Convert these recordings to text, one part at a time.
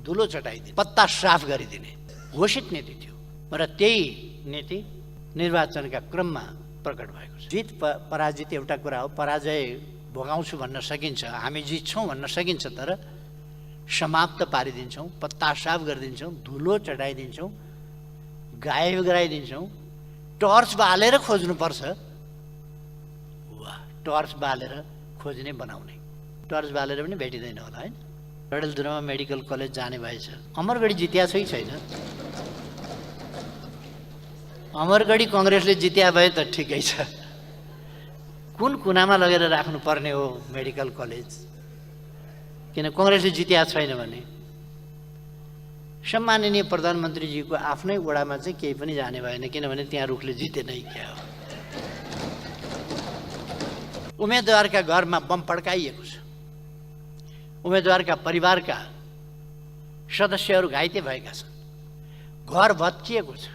धुलो चटाइदिने, पत्ता साफ गरिदिने घोषित नीति थियो र त्यही नीति निर्वाचनका क्रममा प्रकट भएको छ। जित पराजित एउटा कुरा हो, पराजय भोगाउँछु भन्न सकिन्छ, हामी जित्छौँ भन्न सकिन्छ, तर समाप्त पारिदिन्छौँ, पत्ता साफ गरिदिन्छौँ, धुलो चटाइदिन्छौँ, गायब गराइदिन्छौँ, टर्च बालेर खोज्नुपर्छ। वाह, टर्च बालेर खोज्ने बनाउने, टर्च बालेर पनि भेटिँदैन होला होइन। डडेलधुरामा मेडिकल कलेज जाने भएछ, अमरगढी जित्या छ कि छैन? अमरगढी कङ्ग्रेसले जित्या भए त ठिकै छ, कुन कुनामा लगेर राख्नुपर्ने हो मेडिकल कलेज? किन कङ्ग्रेसले जित्या छैन भने? सम्माननीय प्रधानमन्त्रीजीको आफ्नै वडामा चाहिँ केही पनि जाने भएन, किनभने त्यहाँ रुखले जितेनै क्या हो। उम्मेदवारका घरमा बम पड्काइएको छ, उम्मेदवारका परिवारका सदस्यहरू घाइते भएका छन्, घर भत्किएको छ।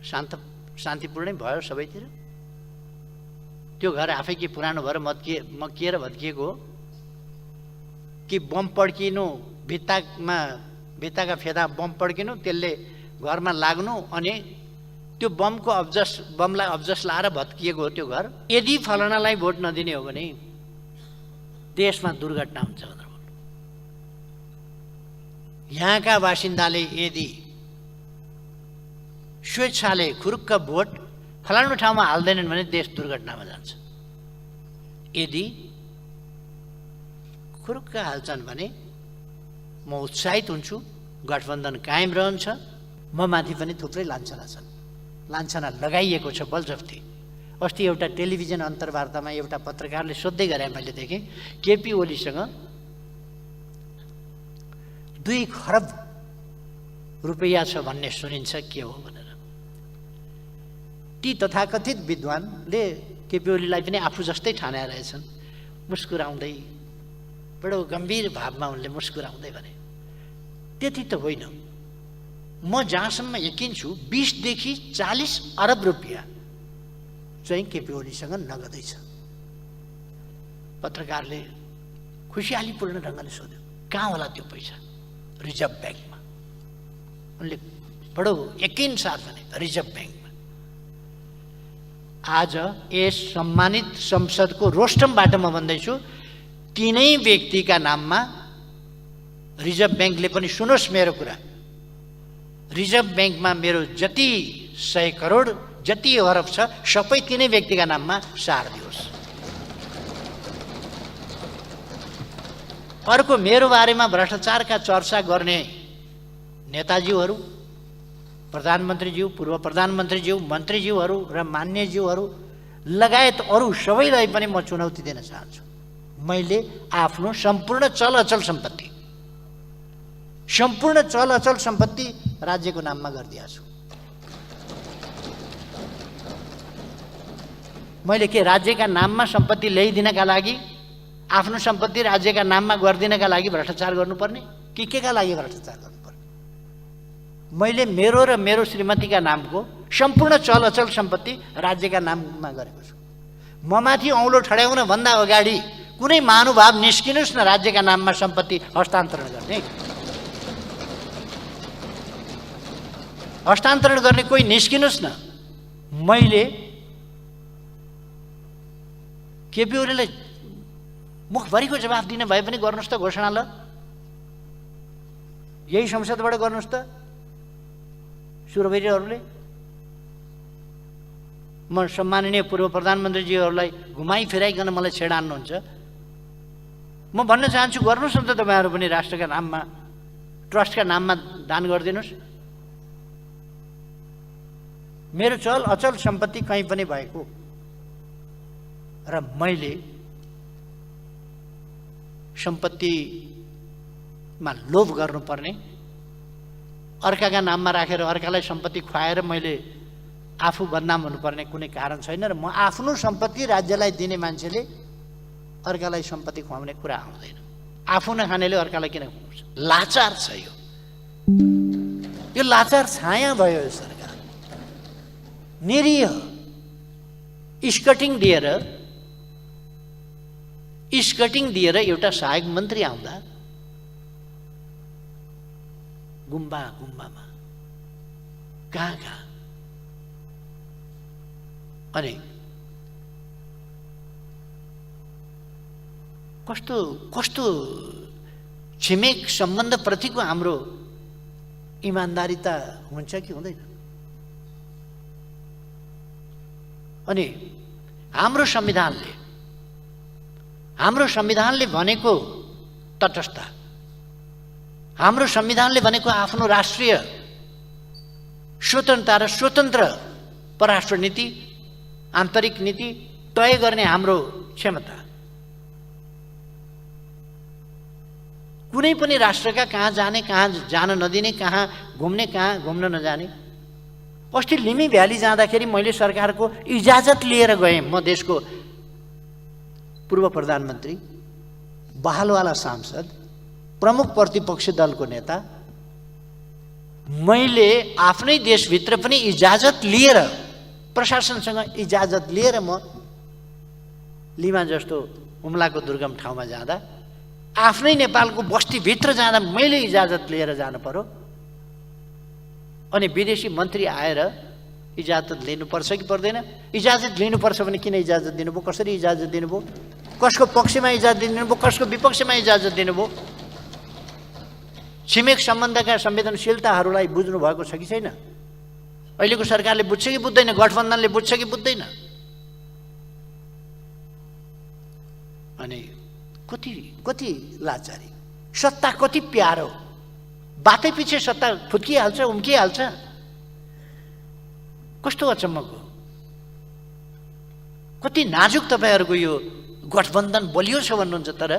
शान्तिपूर्णै भयो सबैतिर? त्यो घर आफै कि पुरानो भएर मक्किएर भत्किएको हो कि बम पड्किनु, भित्ताका फेदा बम पड्किनु, त्यसले घरमा लाग्नु अनि त्यो बमलाई अब्जस लाएर भत्किएको हो त्यो घर? यदि फलानालाई भोट नदिने हो भने देशमा दुर्घटना हुन्छ भनेर भन्नु। यहाँका बासिन्दाले यदि स्वेच्छाले खुरुक्क भोट फलानु ठाउँमा हाल्दैनन् भने देश दुर्घटनामा जान्छ। यदि खुरुक्क हाल्छन् भने म उत्साहित हुन्छु, गठबन्धन कायम रहन्छ। म माथि पनि थुप्रै लान्छना छन्, लान्छना लगाइएको छ बलजफ्ती। अस्ति एउटा टेलिभिजन अन्तर्वार्तामा एउटा पत्रकारले सोध्दै गरे, मैले देखेँ, केपी ओलीसँग 2 खरब रुपैयाँ छ भन्ने सुनिन्छ, के हो भनेर। ती तथाकथित विद्वानले केपी ओलीलाई पनि आफू जस्तै ठाने रहेछन्। मुस्कुराउँदै, बडो गम्भीर भावमा उनले मुस्कुराउँदै भने, त्यति त होइन, म जहाँसम्म यकिन छु 20 देखि 40 अरब रुपियाँ चाहिँ केपी ओलीसँग नगदै छ। पत्रकारले खुसियालीपूर्ण ढङ्गले सोध्यो, कहाँ होला त्यो पैसा? रिजर्भ ब्याङ्कमा। उनले बडो यकिन साथ भने, रिजर्भ ब्याङ्कमा। आज यस सम्मानित संसदको रोस्टमबाट म भन्दैछु, तीनै व्यक्तिका नाममा रिजर्भ ब्याङ्कले पनि सुनोस् मेरो कुरा, रिजर्भ ब्याङ्कमा मेरो जति 100 करोड जति अरब छ सबै तीनै व्यक्तिका नाममा सारिदियोस्। अर्को, मेरो बारेमा भ्रष्टाचारका चर्चा गर्ने नेताज्यूहरू, प्रधानमन्त्रीज्यू, पूर्व प्रधानमन्त्रीज्यू, मन्त्रीज्यूहरू र मान्यज्यूहरू लगायत अरू सबैलाई पनि म चुनौती दिन चाहन्छु। मैले आफ्नो सम्पूर्ण चल अचल सम्पत्ति राज्यको नाममा गरिदिएको छु। मैले के राज्यका नाममा सम्पत्ति ल्याइदिनका लागि, आफ्नो सम्पत्ति राज्यका नाममा गरिदिनका लागि भ्रष्टाचार गर्नुपर्ने कि केका लागि भ्रष्टाचार गर्नुपर्ने? मैले मेरो र मेरो श्रीमतीका नामको सम्पूर्ण चल अचल सम्पत्ति राज्यका नाममा गरेको छु। म माथि औँलो ठड्याउन भन्दा अगाडि कुनै महानुभाव निस्किनुहोस् न राज्यका नाममा सम्पत्ति हस्तान्तरण गर्ने। हस्तान्तरण गर्ने कोही निस्किनुहोस् न। मैले केपी ओलीलाई मुखभरिको जवाफ दिन भए पनि गर्नुहोस् त घोषणा, ल यही संसदबाट गर्नुहोस् त सुरवैरीहरूले। म सम्माननीय पूर्व प्रधानमन्त्रीजीहरूलाई घुमाइ फिराइकन मलाई छेडान्नुहुन्छ। म भन्न चाहन्छु, गर्नुहोस् न त तपाईँहरू पनि राष्ट्रका नाममा, ट्रस्टका नाममा दान गरिदिनुहोस्। मेरो चल अचल सम्पत्ति कहीँ पनि भएको र मैले सम्पत्तिमा लोभ गर्नुपर्ने, अर्काका नाममा राखेर अर्कालाई सम्पत्ति खुवाएर मैले आफू बदनाम हुनुपर्ने कुनै कारण छैन। र म आफ्नो सम्पत्ति राज्यलाई दिने मान्छेले अर्कालाई सम्पत्ति खुवाउने कुरा आउँदैन। आफू नखानेले अर्कालाई किन खुवाउँछ? लाचार छ यो लाचार छाया भयो यो सरकार। निरीह स्कटिङ दिएर एउटा सहायक मन्त्री आउँदा गुम्बा गुम्बामा कहाँ कहाँ। अनि कस्तो कस्तो छिमेक सम्बन्धप्रतिको हाम्रो इमान्दारिता हुन्छ कि हुँदैन। अनि हाम्रो संविधानले भनेको तटस्थ, हाम्रो संविधानले भनेको आफ्नो राष्ट्रिय स्वतन्त्रता र स्वतन्त्र परराष्ट्र नीति, आन्तरिक नीति तय गर्ने हाम्रो क्षमता कुनै पनि राष्ट्रका कहाँ जाने, कहाँ जान नदिने, कहाँ घुम्न नजाने। अस्ति लिमी भ्याली जाँदाखेरि मैले सरकारको इजाजत लिएर गएँ। म देशको पूर्व प्रधानमन्त्री, बहालवाला सांसद, प्रमुख प्रतिपक्षी दलको नेता, मैले आफ्नै देशभित्र पनि इजाजत लिएर, प्रशासनसँग इजाजत लिएर म लिमा जस्तो हुम्लाको दुर्गम ठाउँमा जाँदा, आफ्नै नेपालको बस्तीभित्र जाँदा मैले इजाजत लिएर जानु पर्यो। अनि विदेशी मन्त्री आएर इजाजत लिनुपर्छ कि पर्दैन? इजाजत लिनुपर्छ भने किन इजाजत दिनुभयो? कसरी इजाजत दिनुभयो? कसको पक्षमा इजाजत दिनुभयो? कसको विपक्षमा इजाजत दिनुभयो? छिमेक सम्बन्धका संवेदनशीलताहरूलाई बुझ्नु भएको छ कि छैन? अहिलेको सरकारले बुझ्छ कि बुझ्दैन? गठबन्धनले बुझ्छ कि बुझ्दैन? अनि कति लाचारी, सत्ता कति प्यारो, बातै पछि सत्ता फुत्किहाल्छ, उम्किहाल्छ। कस्तो अचम्मको, कति नाजुक तपाईँहरूको यो गठबन्धन बलियो छ भन्नुहुन्छ। तर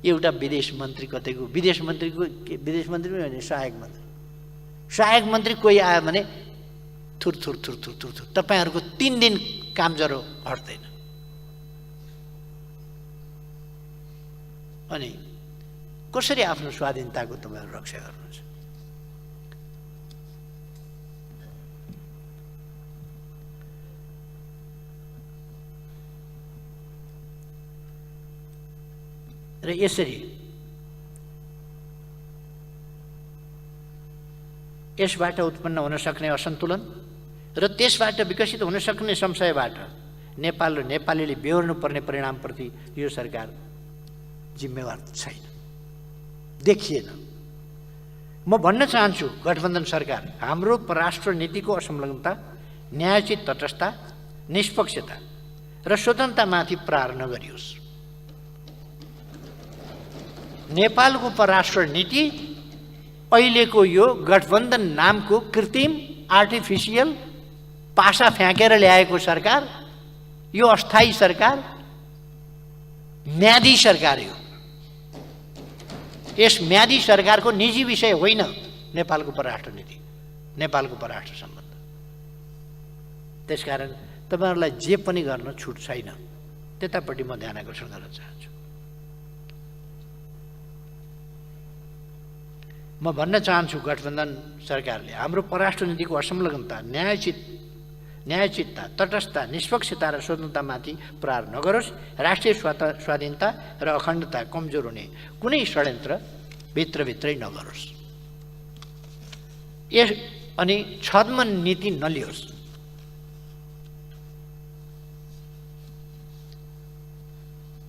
एउटा विदेश मन्त्री कतैको, विदेश मन्त्री पनि होइन, सहायक मन्त्री कोही आयो भने थुर थुर थुर थुर थुर थुर, तपाईँहरूको 3 दिन काम जरो हट्दैन। अनि कसरी आफ्नो स्वाधीनताको तपाईँहरू रक्षा गर्नुहुन्छ? र यसरी यसबाट उत्पन्न हुन सक्ने असन्तुलन र त्यसबाट विकसित हुन सक्ने संशयबाट नेपाल र नेपालीले बेहोर्नु पर्ने परिणामप्रति यो सरकार जिम्मेवार छैन, देखिएन। म भन्न चाहन्छु गठबन्धन सरकार हाम्रो परराष्ट्र नीतिको असंलग्नता, न्यायोचित तटस्थता, निष्पक्षता र स्वतन्त्रतामाथि प्रहार नगरियोस्। नेपालको परराष्ट्र नीति अहिलेको यो गठबन्धन नामको कृत्रिम आर्टिफिसियल पासा फ्याँकेर ल्याएको सरकार, यो अस्थायी सरकार, म्यादी सरकार हो। यस म्यादी सरकारको निजी विषय होइन नेपालको परराष्ट्र नीति, नेपालको परराष्ट्र सम्बन्ध। त्यसकारण तपाईहरुलाई जे पनि गर्न छुट छैन, त्यतापट्टि म ध्यान आकर्षण गर्न चाहन्छु। म भन्न चाहन्छु गठबन्धन सरकारले हाम्रो परराष्ट्र नीतिको असंलग्नता, न्यायोचितता, तटस्थता, निष्पक्षता र स्वतन्त्रतामाथि प्रहार नगरोस्। राष्ट्रिय स्वाधीनता र अखण्डता कमजोर हुने कुनै षड्यन्त्र भित्रभित्रै नगरोस्। अनि छद्म नीति नलियोस्।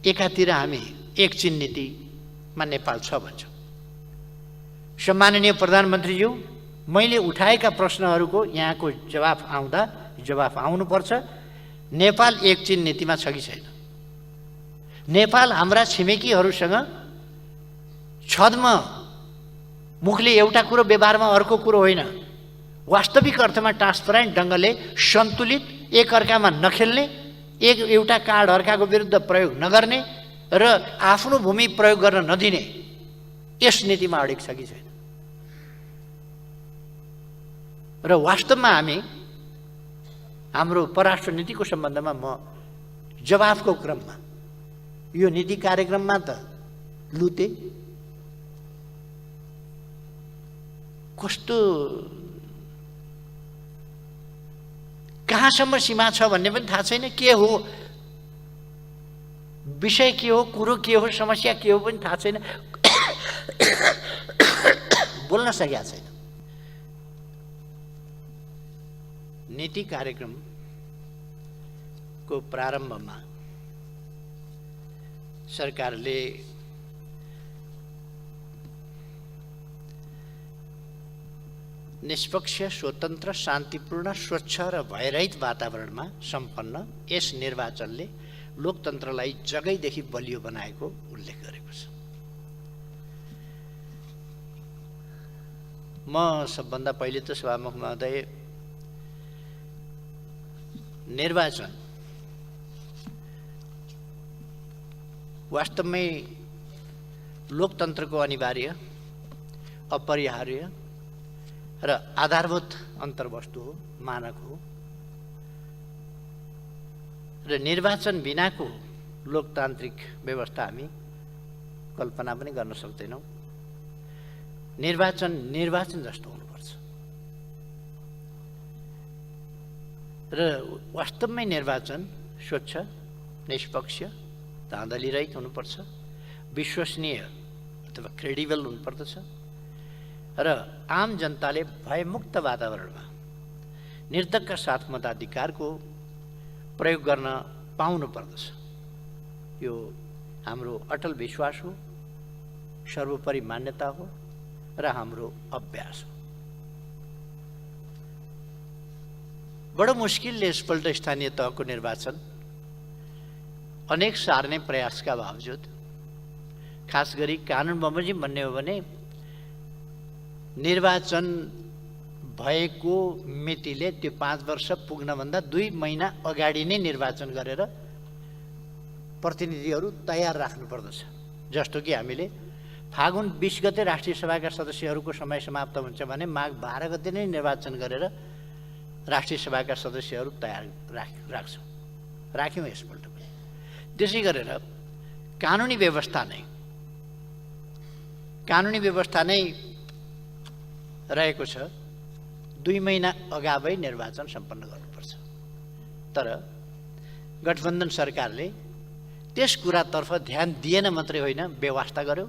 एकातिर हामी एक चीन नीतिमा नेपाल छ भन्छौँ। सम्माननीय प्रधानमन्त्रीज्यू, मैले उठाएका प्रश्नहरूको यहाँको जवाफ आउनुपर्छ। नेपाल एक चीन नीतिमा छ कि छैन? नेपाल हाम्रा छिमेकीहरूसँग छद्म मुखले एउटा कुरो व्यवहारमा अर्को कुरो होइन, वास्तविक अर्थमा ट्रान्सपरेन्ट ढङ्गले सन्तुलित, एकअर्कामा नखेल्ने, एउटा कार्ड अर्काको विरुद्ध प्रयोग नगर्ने र आफ्नो भूमि प्रयोग गर्न नदिने यस नीतिमा अडिग छ कि छैन? र वास्तवमा हामी हाम्रो परराष्ट्र नीतिको सम्बन्धमा म जवाफको क्रममा यो नीति कार्यक्रममा त लुते, कस्तो कहाँसम्म सीमा छ भन्ने पनि थाहा छैन। के हो विषय, के हो कुरो, के हो समस्या, के हो पनि थाहा छैन। बोल्न सकेका छैन। नीति कार्यक्रमको प्रारम्भमा सरकारले निष्पक्ष, स्वतन्त्र, शान्तिपूर्ण, स्वच्छ र भयरहित वातावरणमा सम्पन्न यस निर्वाचनले लोकतन्त्रलाई जगैदेखि बलियो बनाएको उल्लेख गरेको छ। म सबभन्दा पहिले त सभामुख महोदय, निर्वाचन वास्तवमै लोकतन्त्रको अनिवार्य, अपरिहार्य र आधारभूत अन्तर्वस्तु हो, मानक हो र निर्वाचन बिनाको लोकतान्त्रिक व्यवस्था हामी कल्पना पनि गर्न सक्दैनौँ। निर्वाचन जस्तो हुनुपर्छ र वास्तवमै निर्वाचन स्वच्छ, निष्पक्ष, धाँधलीरहित हुनुपर्छ, विश्वसनीय अथवा क्रेडिबल हुनुपर्दछ र आम जनताले भयमुक्त वातावरणमा निर्धक्क साथ मताधिकारको प्रयोग गर्न पाउनु पर्दछ। यो हाम्रो अटल विश्वास हो, सर्वोपरि मान्यता हो र हाम्रो अभ्यास हो। बडो मुस्किलले यसपल्ट स्थानीय तहको निर्वाचन अनेक सार्ने प्रयासका बावजुद, खास गरी कानुन बमोजिम भन्ने हो भने निर्वाचन भएको मितिले त्यो 5 वर्ष पुग्नभन्दा 2 महिना अगाडि नै निर्वाचन गरेर प्रतिनिधिहरू तयार राख्नु पर्दछ। जस्तो कि हामीले फागुन 20 गते राष्ट्रिय सभाका सदस्यहरूको समय समाप्त हुन्छ भने माघ 12 गते नै निर्वाचन गरेर राष्ट्रिय सभाका सदस्यहरू तयार राख्यौँ यसपल्ट पनि। त्यसै गरेर कानुनी व्यवस्था नै रहेको छ, 2 महिना अगावै निर्वाचन सम्पन्न गर्नुपर्छ। तर गठबन्धन सरकारले त्यस कुरातर्फ ध्यान दिएन मात्रै होइन, व्यवस्था गर्यो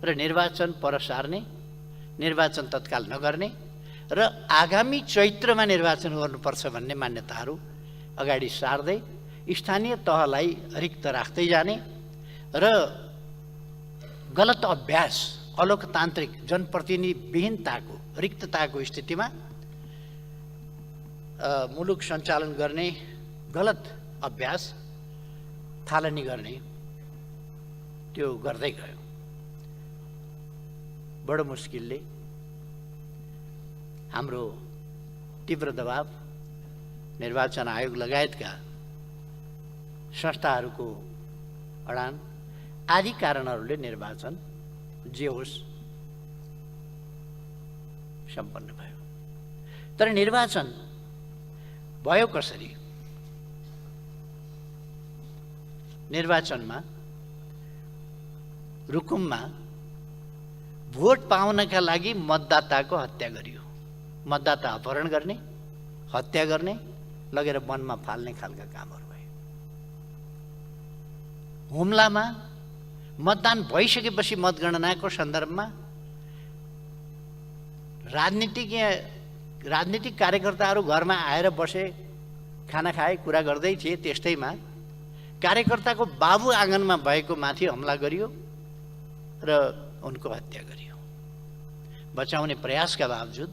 र निर्वाचन पर सार्ने, निर्वाचन तत्काल नगर्ने र आगामी चैत्रमा निर्वाचन गर्नुपर्छ भन्ने मान्यताहरू अगाडि सार्दै स्थानीय तहलाई रिक्त राख्दै जाने र गलत अभ्यास, अलोकतान्त्रिक, जनप्रतिनिधिविहीनताको, रिक्तताको स्थितिमा मुलुक सञ्चालन गर्ने गलत अभ्यास थालनी गर्ने, त्यो गर्दै गयो। बडो मुस्किलले हाम्रो तीव्र दबाव, निर्वाचन आयोग लगायतका संस्थाहरूको अडान आदि कारणहरूले निर्वाचन जे होस् सम्पन्न भयो। तर निर्वाचन भयो कसरी? निर्वाचनमा रुकुममा भोट पाउनका लागि मतदाताको हत्या गरियो। मतदाता अपहरण गर्ने, हत्या गर्ने, लगेर वनमा फाल्ने खालका कामहरू भए। हुम्लामा मतदान भइसकेपछि मतगणनाको सन्दर्भमा राजनीतिक कार्यकर्ताहरू घरमा आएर बसे, खाना खाए, कुरा गर्दै थिए। त्यस्तैमा कार्यकर्ताको बाबु आँगनमा भएको माथि हमला गरियो र उनको हत्या गरियो। बचाउने प्रयासका बावजुद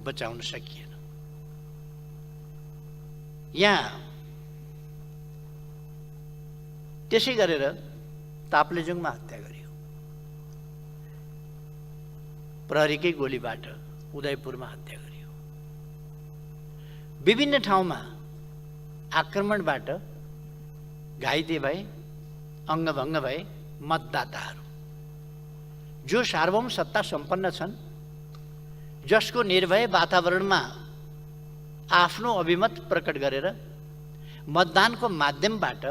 बचाउन सकिएन। यहाँ त्यसै गरेर ताप्लेजुङमा हत्या गरियो। प्रहरीकै गोलीबाट उदयपुरमा हत्या गरियो। विभिन्न ठाउँमा आक्रमणबाट घाइते भए, अङ्गभङ्ग भए मतदाताहरू, जो सार्वभौम सत्ता सम्पन्न छन्, जसको निर्भय वातावरणमा आफ्नो अभिमत प्रकट गरेर मतदानको माध्यमबाट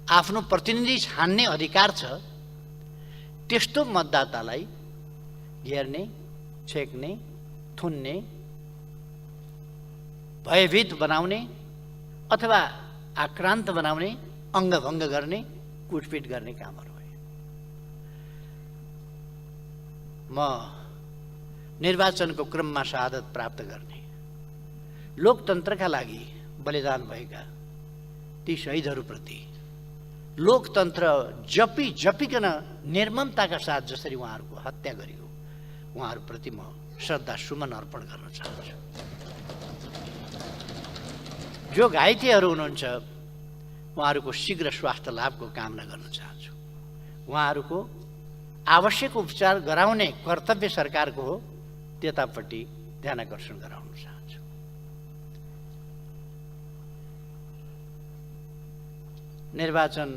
आफ्नो प्रतिनिधि छान्ने अधिकार छ, त्यस्तो मतदातालाई घेर्ने, छेक्ने, थुन्ने, भयभीत बनाउने अथवा आक्रान्त बनाउने, अङ्गभङ्ग गर्ने, कुटपिट गर्ने कामहरू भए। म निर्वाचनको क्रममा शहादत प्राप्त गर्ने, लोकतन्त्रका लागि बलिदान भएका ती शहीदहरूप्रति लोकतन्त्र जपिकन निर्ममताका साथ जसरी उहाँहरूको हत्या गरियो, उहाँहरूप्रति म श्रद्धा सुमन अर्पण गर्न चाहन्छु। जो घाइतेहरू हुनुहुन्छ उहाँहरूको शीघ्र स्वास्थ्य लाभको कामना गर्न चाहन्छु। उहाँहरूको आवश्यक उपचार गराउने कर्तव्य सरकारको हो, त्यतापट्टि ध्यान आकर्षण गराउन चाहन्छु। निर्वाचन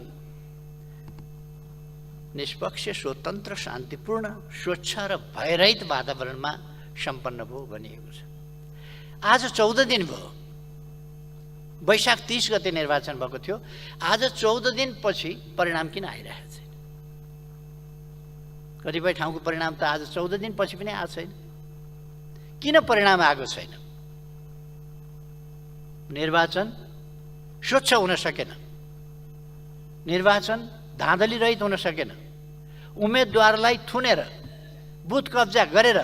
निष्पक्ष, स्वतन्त्र, शान्तिपूर्ण, स्वच्छ र भयरहित वातावरणमा सम्पन्न भयो भनिएको छ। आज 14 दिन भयो, वैशाख 30 गते निर्वाचन भएको थियो। आज 14 दिनपछि परिणाम किन आइरहेको छैन? कतिपय ठाउँको परिणाम त आज 14 दिनपछि पनि आएको छैन। किन परिणाम आएको छैन? निर्वाचन स्वच्छ हुन सकेन, निर्वाचन धाँधली रहित हुन सकेन। उम्मेदवारलाई थुनेर बुथ कब्जा गरेर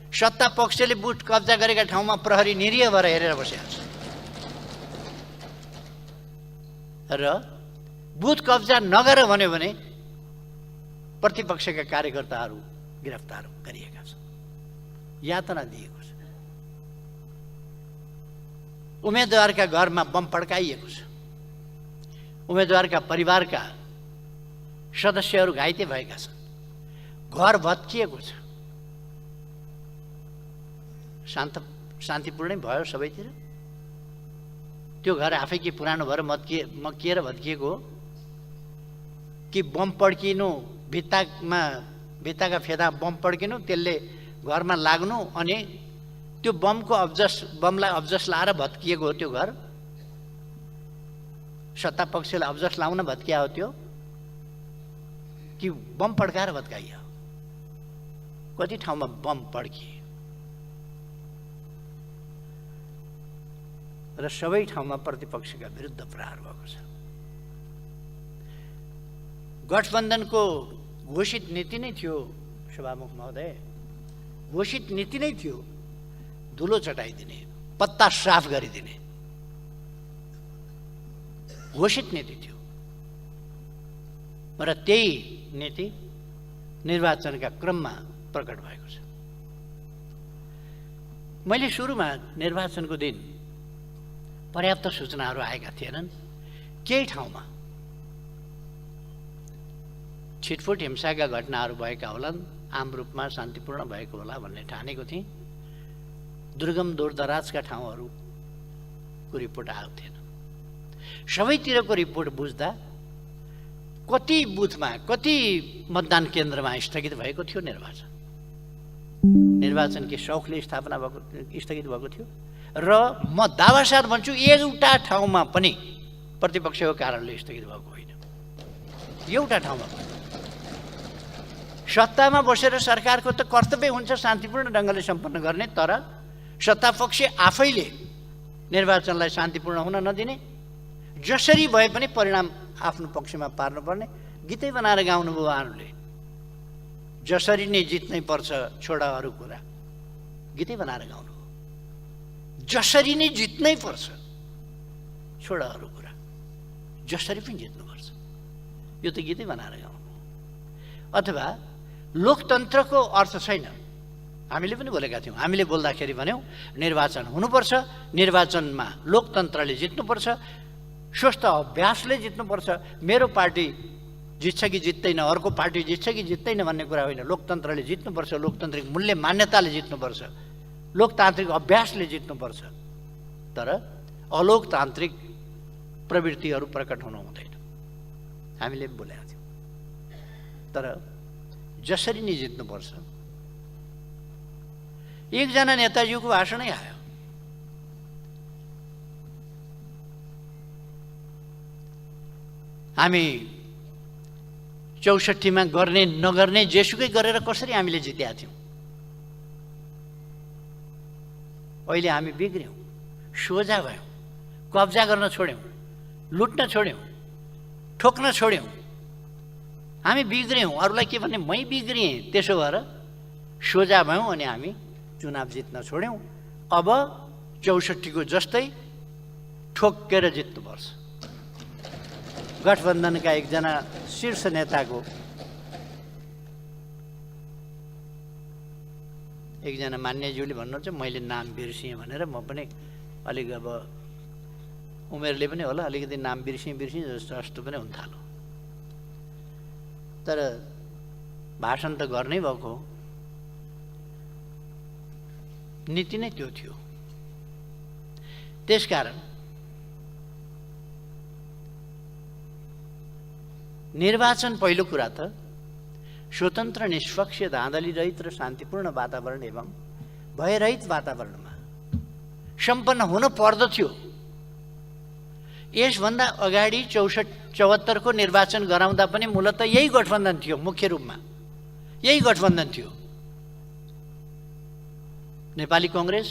सत्ता पक्षले बुथ कब्जा गरेका ठाउँमा प्रहरी निरीह भएर हेरेर बसेको छ र बुथ कब्जा नगर भन्यो भने प्रतिपक्षका कार्यकर्ताहरू गिरफ्तार गरिएका छन्, यातना दिएको छ। उम्मेदवारका घरमा बम पड्काइएको छ, उम्मेदवारका परिवारका सदस्यहरू घाइते भएका छन्, घर भत्किएको छ। शान्तिपूर्णै भयो सबैतिर? त्यो घर आफै कि पुरानो भएर मक्किएर भत्किएको हो कि बम पड्किनु, भित्ताका फेदा बम पड्किनु, त्यसले घरमा लाग्नु अनि त्यो बमलाई अब्जस लाएर भत्किएको हो त्यो घर? सत्ता पक्षले अब्जस लाउन भत्किया हो त्यो कि बम पड्काएर भत्काइयो? कति ठाउँमा बम पड्किए र सबै ठाउँमा प्रतिपक्षका विरुद्ध प्रहार भएको छ। गठबन्धनको घोषित नीति नै थियो, सभामुख महोदय, घोषित नीति नै थियो धुलो चटाइदिने, पत्ता साफ गरिदिने घोषित नीति थियो र त्यही नीति निर्वाचनका क्रममा प्रकट भएको छ। मैले सुरुमा निर्वाचनको दिन पर्याप्त सूचनाहरू आएका थिएनन्। केही ठाउँमा छिटफुट हिंसाका घटनाहरू भएका होलान्, आम रूपमा शान्तिपूर्ण भएको होला भन्ने ठानेको थिएँ। दुर्गम दूरदराजका ठाउँहरूको रिपोर्ट आएको थिएन। सबैतिरको रिपोर्ट बुझ्दा कति बुथमा, कति मतदान केन्द्रमा स्थगित भएको थियो निर्वाचन के शौखले स्थगित भएको थियो र म दावासाथ भन्छु एउटा ठाउँमा पनि प्रतिपक्षको कारणले स्थगित भएको होइन। एउटा ठाउँमा पनि। सत्तामा बसेर सरकारको त कर्तव्य हुन्छ शान्तिपूर्ण ढङ्गले सम्पन्न गर्ने, तर सत्तापक्ष आफैले निर्वाचनलाई शान्तिपूर्ण हुन नदिने, जसरी भए पनि परिणाम आफ्नो पक्षमा पार्नुपर्ने गीतै बनाएर गाउनुभयो उहाँहरूले। जसरी नै जित्नै पर्छ, छोड अरू कुरा, गीतै बनाएर गाउनुभयो। जसरी नै जित्नै पर्छ, छोड अरू कुरा, जसरी पनि जित्नुपर्छ, यो त गीतै बनाएर गाउनु। अथवा लोकतन्त्रको अर्थ छैन। हामीले पनि बोलेका थियौँ, हामीले बोल्दाखेरि भन्यौँ निर्वाचन हुनुपर्छ, निर्वाचनमा लोकतन्त्रले जित्नुपर्छ, स्वस्थ अभ्यासले जित्नुपर्छ। मेरो पार्टी जित्छ कि जित्दैन, अर्को पार्टी जित्छ कि जित्दैन भन्ने कुरा होइन। लोकतन्त्रले जित्नुपर्छ, लोकतान्त्रिक मूल्य मान्यताले जित्नुपर्छ, लोकतान्त्रिक अभ्यासले जित्नुपर्छ। तर अलोकतान्त्रिक प्रवृत्तिहरू प्रकट हुनु हुँदैन, हामीले बोलेका थियौँ। तर जसरी नै जित्नुपर्छ। एकजना नेताजीको भाषणै आयो, हामी 64मा गर्ने नगर्ने जेसुकै गरेर कसरी हामीले जितेका थियौँ। अहिले हामी बिग्र्यौँ, सोझा भयौँ, कब्जा गर्न छोड्यौँ, लुट्न छोड्यौँ, ठोक्न छोड्यौँ। हामी बिग्र्यौँ। अरूलाई के भन्ने, मै बिग्रिएँ, त्यसो भएर सोझा भयौँ अनि हामी चुनाव जित्न छोड्यौँ। अब 64 को जस्तै ठोक्केर जित्नुपर्छ। गठबन्धनका एकजना शीर्ष नेताको एकजना मान्यज्यूले भन्नुहुन्छ मैले नाम बिर्सिएँ भनेर। म पनि अलिक अब उमेरले पनि होला अलिकति नाम बिर्सिएँ जस्तो पनि हुन थाल्यो। तर भाषण त गर्नै भएको हो। नीति नै त्यो थियो। त्यसकारण निर्वाचन पहिलो कुरा त स्वतन्त्र निष्पक्ष धाँधली रहित र शान्तिपूर्ण वातावरण एवं भयरहित वातावरणमा सम्पन्न हुन पर्दथ्यो। यसभन्दा अगाडि 74 को निर्वाचन गराउँदा पनि मूलतः यही गठबन्धन थियो। मुख्य रूपमा यही गठबन्धन थियो। नेपाली कांग्रेस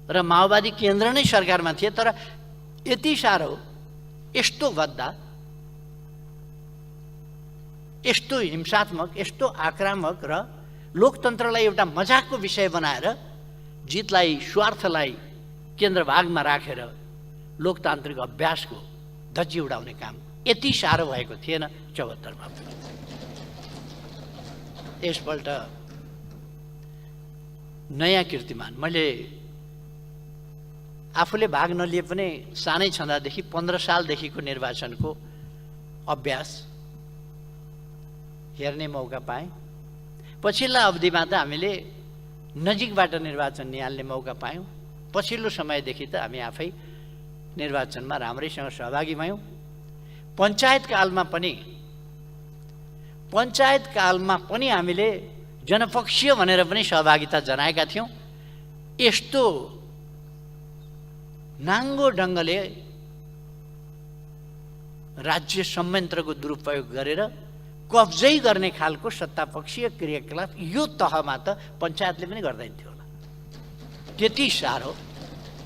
र माओवादी केन्द्र नै सरकारमा थिए। तर यति साह्रो यस्तो भद्दा, यस्तो हिंसात्मक, यस्तो आक्रामक र लोकतन्त्रलाई एउटा मजाकको विषय बनाएर जितलाई स्वार्थलाई केन्द्रभागमा राखेर लोकतान्त्रिक अभ्यासको धज्जी उडाउने काम यति साह्रो भएको थिएन 74 मा। यसपल्ट नयाँ कीर्तिमान। मैले आफूले भाग नलिए पनि सानै छँदादेखि 15 सालदेखिको निर्वाचनको अभ्यास हेर्ने मौका पाएँ। पछिल्ला अवधिमा त हामीले नजिकबाट निर्वाचन निहाल्ने मौका पायौँ। पछिल्लो समयदेखि त हामी आफै निर्वाचनमा राम्रैसँग सहभागी भयौँ। पञ्चायत कालमा पनि हामीले जनपक्षीय भनेर पनि सहभागिता जनाएका थियौँ। यस्तो नाङ्गो ढङ्गले राज्य संयन्त्रको दुरुपयोग गरेर कब्जै गर्ने खालको सत्तापक्षीय क्रियाकलाप यो तहमा त पञ्चायतले पनि गर्दैन थियो होला। त्यति साह्रो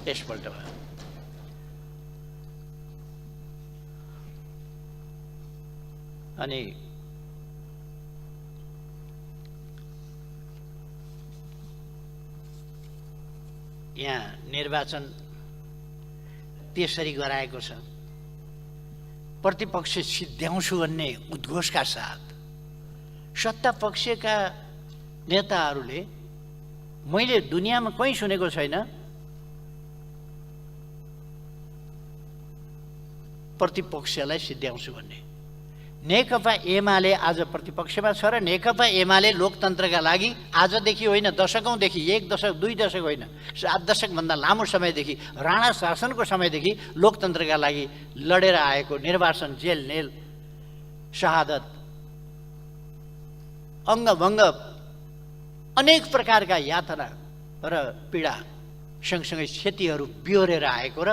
यसपल्ट भयो। अनि यहाँ निर्वाचन त्यसरी गराएको छ। प्रतिपक्ष सिद्ध्याउँछु भन्ने उद्घोषका साथ सत्ता पक्षका नेताहरूले मैले दुनियाँमा कहीँ सुनेको छैन प्रतिपक्षलाई सिद्ध्याउँछु भन्ने। नेकपा एमाले आज प्रतिपक्षमा छ र नेकपा एमाले लोकतन्त्रका लागि आजदेखि होइन दशकौँदेखि 1 दशक 2 दशक होइन 7 दशकभन्दा लामो समयदेखि राणा शासनको समयदेखि लोकतन्त्रका लागि लडेर आएको निर्वासन जेल नेल शहादत अङ्गभङ्ग अनेक प्रकारका यातना र पीडा सँगसँगै क्षतिहरू बिहोरेर आएको र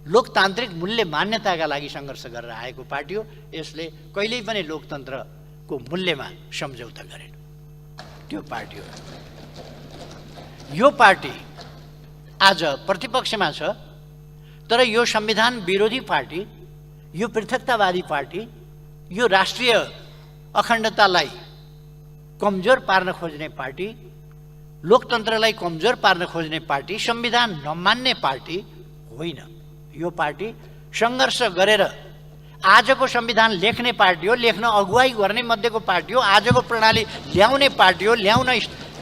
लोकतान्त्रिक मूल्य मान्यताका लागि सङ्घर्ष गरेर आएको पार्टी हो। यसले कहिल्यै पनि लोकतन्त्रको मूल्यमा सम्झौता गरेन। त्यो पार्टी हो। यो पार्टी आज प्रतिपक्षमा छ तर यो संविधान विरोधी पार्टी, यो पृथकतावादी पार्टी, यो राष्ट्रिय अखण्डतालाई कमजोर पार्न खोज्ने पार्टी, लोकतन्त्रलाई कमजोर पार्न खोज्ने पार्टी, संविधान नमान्ने पार्टी होइन। यो पार्टी सङ्घर्ष गरेर आजको संविधान लेख्ने पार्टी हो, लेख्न अगुवाई गर्ने मध्येको पार्टी हो, आजको प्रणाली ल्याउने पार्टी हो, ल्याउन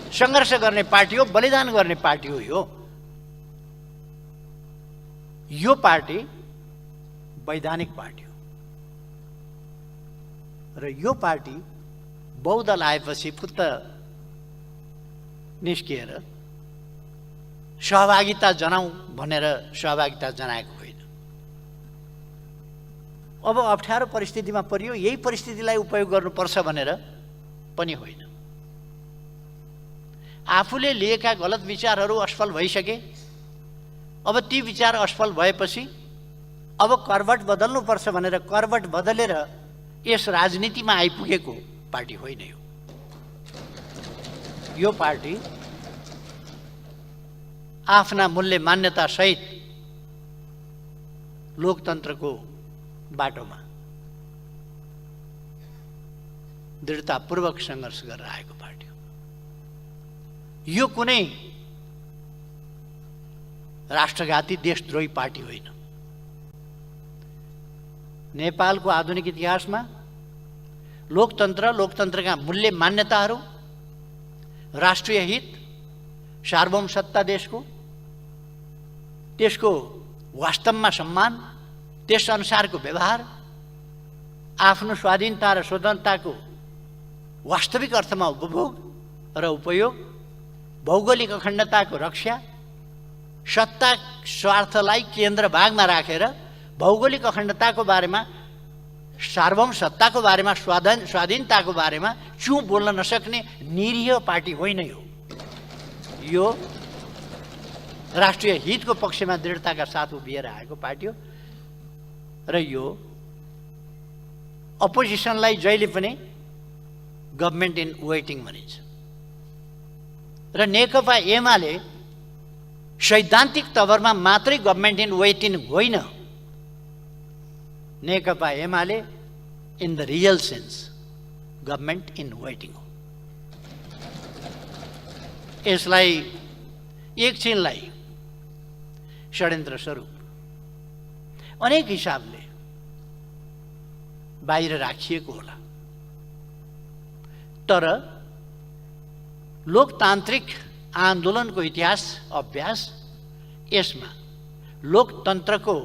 सङ्घर्ष गर्ने पार्टी हो, बलिदान गर्ने पार्टी हो। यो पार्टी वैधानिक पार्टी हो र यो पार्टी बहुदल आएपछि फुत्त निस्किएर सहभागिता जनाऊ भनेर सहभागिता जनाएको होइन। अब अप्ठ्यारो परिस्थितिमा परियो, यही परिस्थितिलाई उपयोग गर्नुपर्छ भनेर पनि होइन। आफूले लिएका गलत विचारहरू असफल भइसके। अब ती विचार असफल भएपछि अब करवट बदल्नुपर्छ भनेर करवट बदलेर यस राजनीतिमा आइपुगेको पार्टी होइन यो पार्टी आफ्ना मूल्य मान्यता सहित लोकतन्त्रको बाटोमा दृढतापूर्वक सङ्घर्ष गरेर आएको पार्टी हो। यो कुनै राष्ट्रघाती देशद्रोही पार्टी होइन। नेपालको आधुनिक इतिहासमा लोकतन्त्र, लोकतन्त्रका मूल्य मान्यताहरू, राष्ट्रिय हित, सार्वभौम सत्ता देशको, त्यसको वास्तवमा सम्मान, त्यस अनुसारको व्यवहार, आफ्नो स्वाधीनता र स्वतन्त्रताको वास्तविक अर्थमा उपभोग र उपयोग, भौगोलिक अखण्डताको रक्षा, सत्ता स्वार्थलाई केन्द्र भागमा राखेर भौगोलिक अखण्डताको बारेमा, सार्वभौम सत्ताको बारेमा, स्वाधीनताको बारेमा चुप बोल्न नसक्ने निरीह पार्टी होइन यो राष्ट्रिय हितको पक्षमा दृढताका साथ उभिएर आएको पार्टी हो। र यो अपोजिसनलाई जहिले पनि गभर्मेन्ट इन वेटिङ भनिन्छ। र नेकपा एमाले सैद्धान्तिक तवरमा मात्रै गभर्मेन्ट इन वेटिङ होइन, Nekapa Emale in the real sense government in waiting हो। यसलाई एकछिनलाई षड्यन्त्र स्वरूप अनेक हिसाबले बाहिर राखिएको होला, तर लोकतान्त्रिक आन्दोलनको इतिहास अभ्यास यसमा लोकतन्त्रको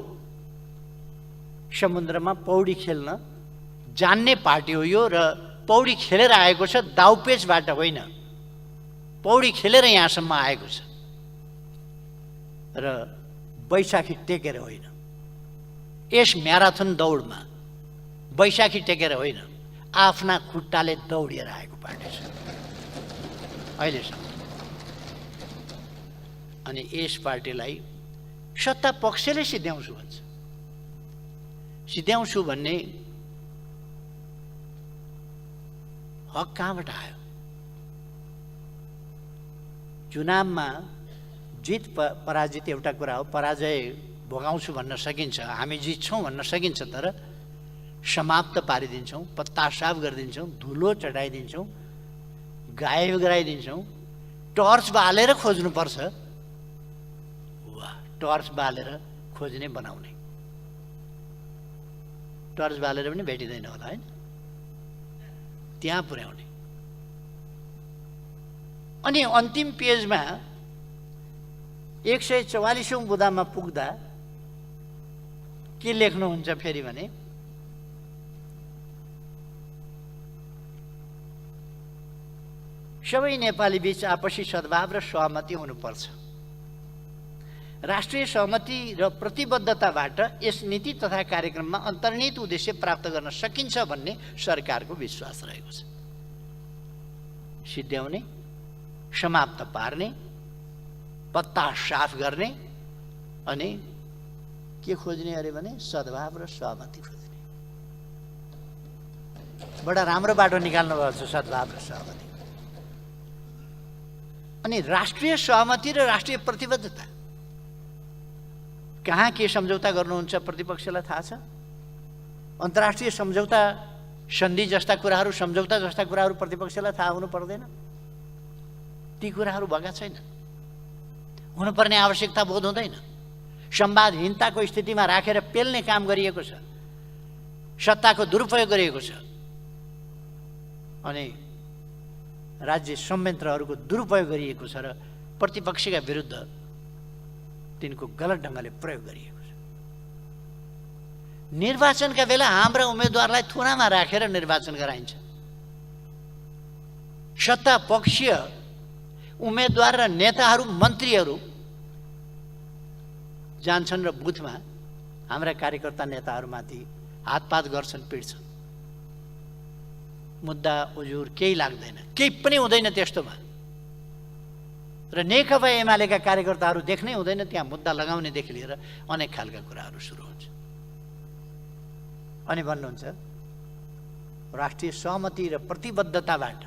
समुद्रमा पौडी खेल्न जान्ने पार्टी हो यो। र पौडी खेलेर आएको छ, दाउपेचबाट होइन, पौडी खेलेर यहाँसम्म आएको छ। र बैशाखी टेकेर होइन, यस म्याराथन दौडमा बैशाखी टेकेर होइन, आफ्ना खुट्टाले दौडिएर आएको पार्टी छ अहिलेसम्म। अनि यस पार्टीलाई सत्ता पक्षले सिद्ध्याउँछु भन्छ। सिद्ध्याउँछु भन्ने हक कहाँबाट आयो? चुनावमा जित पराजित एउटा कुरा हो, पराजय भोगाउँछु भन्न सकिन्छ, हामी जित्छौँ भन्न सकिन्छ, तर समाप्त पारिदिन्छौँ, पत्ता साफ गरिदिन्छौँ, धुलो चढाइदिन्छौँ, गायब गराइदिन्छौँ, टर्च बालेर खोज्नुपर्छ। वाह, टर्च बालेर खोज्ने बनाउने, टर्च बालेर पनि भेटिँदैन होला होइन, त्यहाँ पुर्याउने। अनि अन्तिम पेजमा 144औं बुँदामा पुग्दा के लेख्नुहुन्छ फेरि भने, सबै नेपाली बीच आपसी सद्भाव र सहमति हुनुपर्छ। राष्ट्रिय सहमति र प्रतिबद्धताबाट यस नीति तथा कार्यक्रममा अन्तर्निहित उद्देश्य प्राप्त गर्न सकिन्छ भन्ने सरकारको विश्वास रहेको छ। सिद्ध्याउने, समाप्त पार्ने, पत्ता साफ गर्ने, अनि के खोज्ने अरे भने सद्भाव र सहमति खोज्ने। बडा राम्रो बाटो निकाल्नु भएको छ सद्भाव र सहमति। अनि राष्ट्रिय सहमति र राष्ट्रिय प्रतिबद्धता कहाँ के सम्झौता गर्नुहुन्छ प्रतिपक्षलाई थाहा छ? अन्तर्राष्ट्रिय सम्झौता, सन्धि जस्ता कुराहरू, सम्झौता जस्ता कुराहरू प्रतिपक्षलाई थाहा हुनु पर्दैन? ती कुराहरू भएका छैन, हुनुपर्ने आवश्यकता बोध हुँदैन। संवादहीनताको स्थितिमा राखेर पेल्ने काम गरिएको छ, सत्ताको दुरुपयोग गरिएको छ, अनि राज्य संयन्त्रहरूको दुरुपयोग गरिएको छ र प्रतिपक्षका विरुद्ध तिनको गलत ढङ्गले प्रयोग गरिएको छ। निर्वाचनका बेला हाम्रा उम्मेदवारलाई थुनामा राखेर निर्वाचन गराइन्छ। सत्ता पक्षीय उम्मेदवार र नेताहरू, मन्त्रीहरू जान्छन् र बुथमा हाम्रा कार्यकर्ता नेताहरूमाथि हातपात गर्छन्, पिट्छन्। मुद्दा उजुर केही लाग्दैन, केही पनि हुँदैन त्यस्तोमा। र नेकपा एमालेका कार्यकर्ताहरू देख्नै हुँदैन, त्यहाँ मुद्दा लगाउनेदेखि लिएर अनेक खालका कुराहरू सुरु हुन्छ। अनि भन्नुहुन्छ राष्ट्रिय सहमति र प्रतिबद्धताबाट,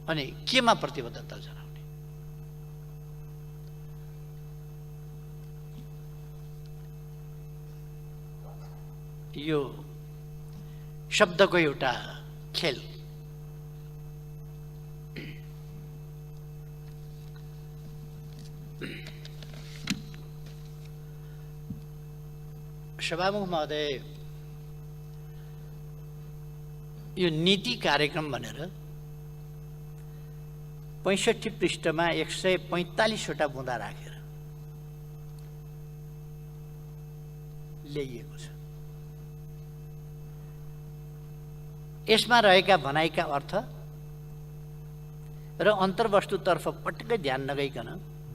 अनि केमा प्रतिबद्धता जनाउने? यो शब्दको एउटा खेल। सभामुख महोदय, यो नीति कार्यक्रम भनेर 65 पृष्ठमा 145वटा बुँदा राखेर ल्याइएको छ। यसमा रहेका भनाइका अर्थ र अन्तर्वस्तुतर्फ पटक्कै ध्यान नगइकन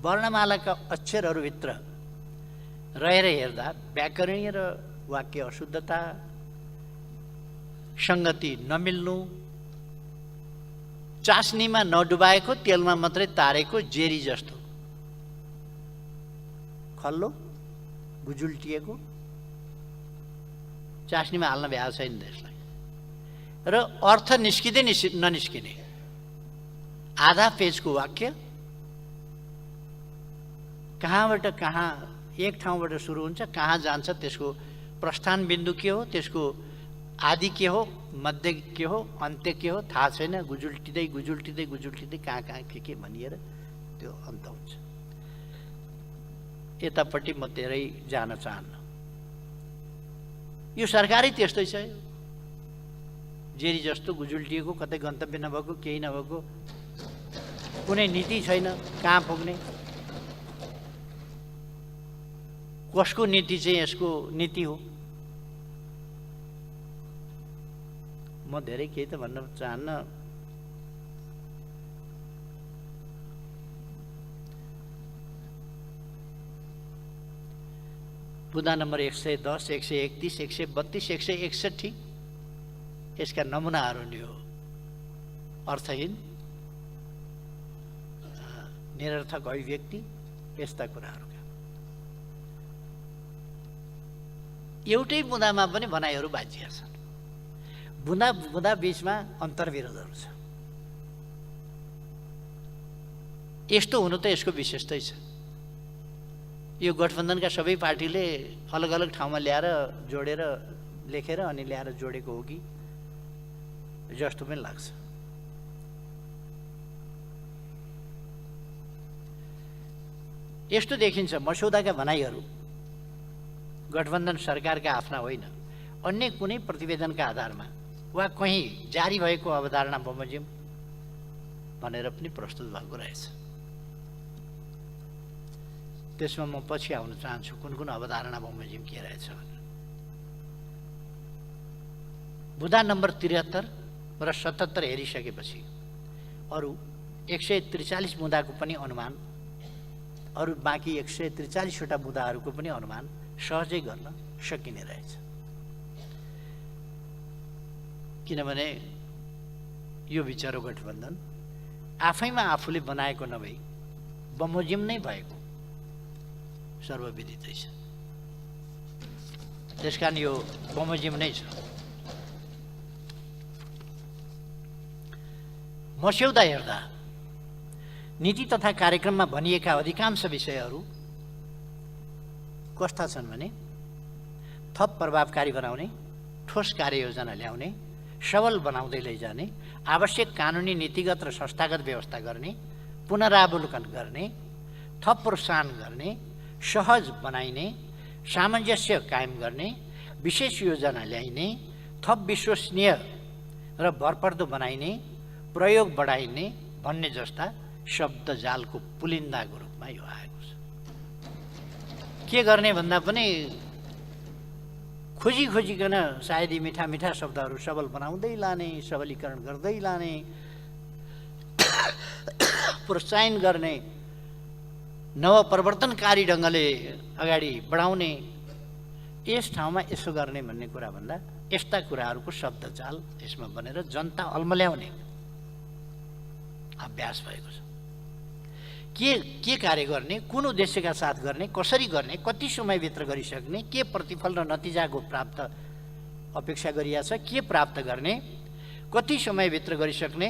वर्णमालाका अक्षरहरूभित्र रहेर हेर्दा व्याकरणीय र वाक्य अशुद्धता, सङ्गति नमिल्नु, चास्नीमा नडुबाएको तेलमा मात्रै तारेको जेरी जस्तो खल्लो गुजुल्टिएको, चास्नीमा हाल्न भ्याएको छैन त्यसलाई, र अर्थ निस्किँदै ननिस्किने आधा पेजको वाक्य, कहाँबाट कहाँ एक ठाउँबाट सुरु हुन्छ, कहाँ जान्छ, त्यसको प्रस्थान बिन्दु के हो, त्यसको आदि के हो, मध्य के हो, अन्त्य के हो थाहा छैन। गुजुल्टिँदै गुजुल्टिँदै गुजुल्टिँदै कहाँ कहाँ के भनिएर त्यो अन्त हुन्छ। यतापट्टि म धेरै जान चाहन्न। यो सरकारै त्यस्तै छ, जेरी जस्तो गुजुल्टिएको, कतै गन्तव्य नभएको, केही नभएको, कुनै नीति छैन, कहाँ पुग्ने, कसको नीति चाहिँ यसको नीति हो। म धेरै केही त भन्न चाहन्न। बुँदा नम्बर 110, 131, 132, 161 यसका नमुनाहरू नि हो। अर्थहीन, निरर्थक अभिव्यक्ति, यस्ता कुराहरूका एउटै बुँदामा पनि भनाइहरू बाजिया छन्। बुँदा बुँदा बीचमा अन्तर्विरोधहरू छ। यस्तो हुनु त यसको विशेषतै छ। यो गठबन्धनका सबै पार्टीले अलग अलग ठाउँमा ल्याएर जोडेर लेखेर अनि ल्याएर जोडेको हो कि जस्तो पनि लाग्छ। यस्तो देखिन्छ मसौदाका भनाइहरू गठबन्धन सरकारका आफ्ना होइन, अन्य कुनै प्रतिवेदनका आधारमा वा कहीँ जारी भएको अवधारणा बमोजिम भनेर पनि प्रस्तुत भएको रहेछ। त्यसमा म पछि आउन चाहन्छु कुन कुन अवधारणा बमोजिम के रहेछ भनेर। बुँदा नम्बर 73 र 77 हेरिसकेपछि अरू 143 बुँदाको पनि अनुमान, अरू बाँकी 143वटा बुँदाहरूको पनि अनुमान सहजै गर्न सकिने रहेछ। किनभने यो विचारो गठबन्धन आफैमा आफूले बनाएको नभई बमोजिम नै भएको सर्वविदितै छ। त्यसकारण यो बमोजिम नै छ। मस्यौदा हेर्दा नीति तथा कार्यक्रममा भनिएका अधिकांश विषयहरू कस्ता छन् भने थप प्रभावकारी बनाउने, ठोस कार्ययोजना ल्याउने, सबल बनाउँदै लैजाने, आवश्यक कानुनी नीतिगत र संस्थागत व्यवस्था गर्ने, पुनरावलोकन गर्ने, थप प्रोत्साहन गर्ने, सहज बनाइने, सामञ्जस्य कायम गर्ने, विशेष योजना ल्याइने, थप विश्वसनीय र भरपर्दो बनाइने, प्रयोग बढाइने भन्ने जस्ता शब्द जालको पुलिन्दाको रूपमा यो आएको छ। के गर्ने भन्दा पनि खोजिकन सायद यी मिठा मिठा शब्दहरू सबल बनाउँदै लाने, सबलीकरण गर्दै लाने, प्रोत्साहन गर्ने, नवप्रवर्तनकारी ढङ्गले अगाडि बढाउने, यस ठाउँमा यसो गर्ने भन्ने कुरा भन्दा यस्ता कुराहरूको शब्दजाल यसमा बनेर जनता अल्मल्याउने अभ्यास भएको छ। के कार्य गर्ने, कुन उद्देश्यका साथ गर्ने, कसरी गर्ने, कति समयभित्र गरिसक्ने, के प्रतिफल र नतिजाको प्राप्त अपेक्षा गरिएको छ, के प्राप्त गर्ने, कति समयभित्र गरिसक्ने,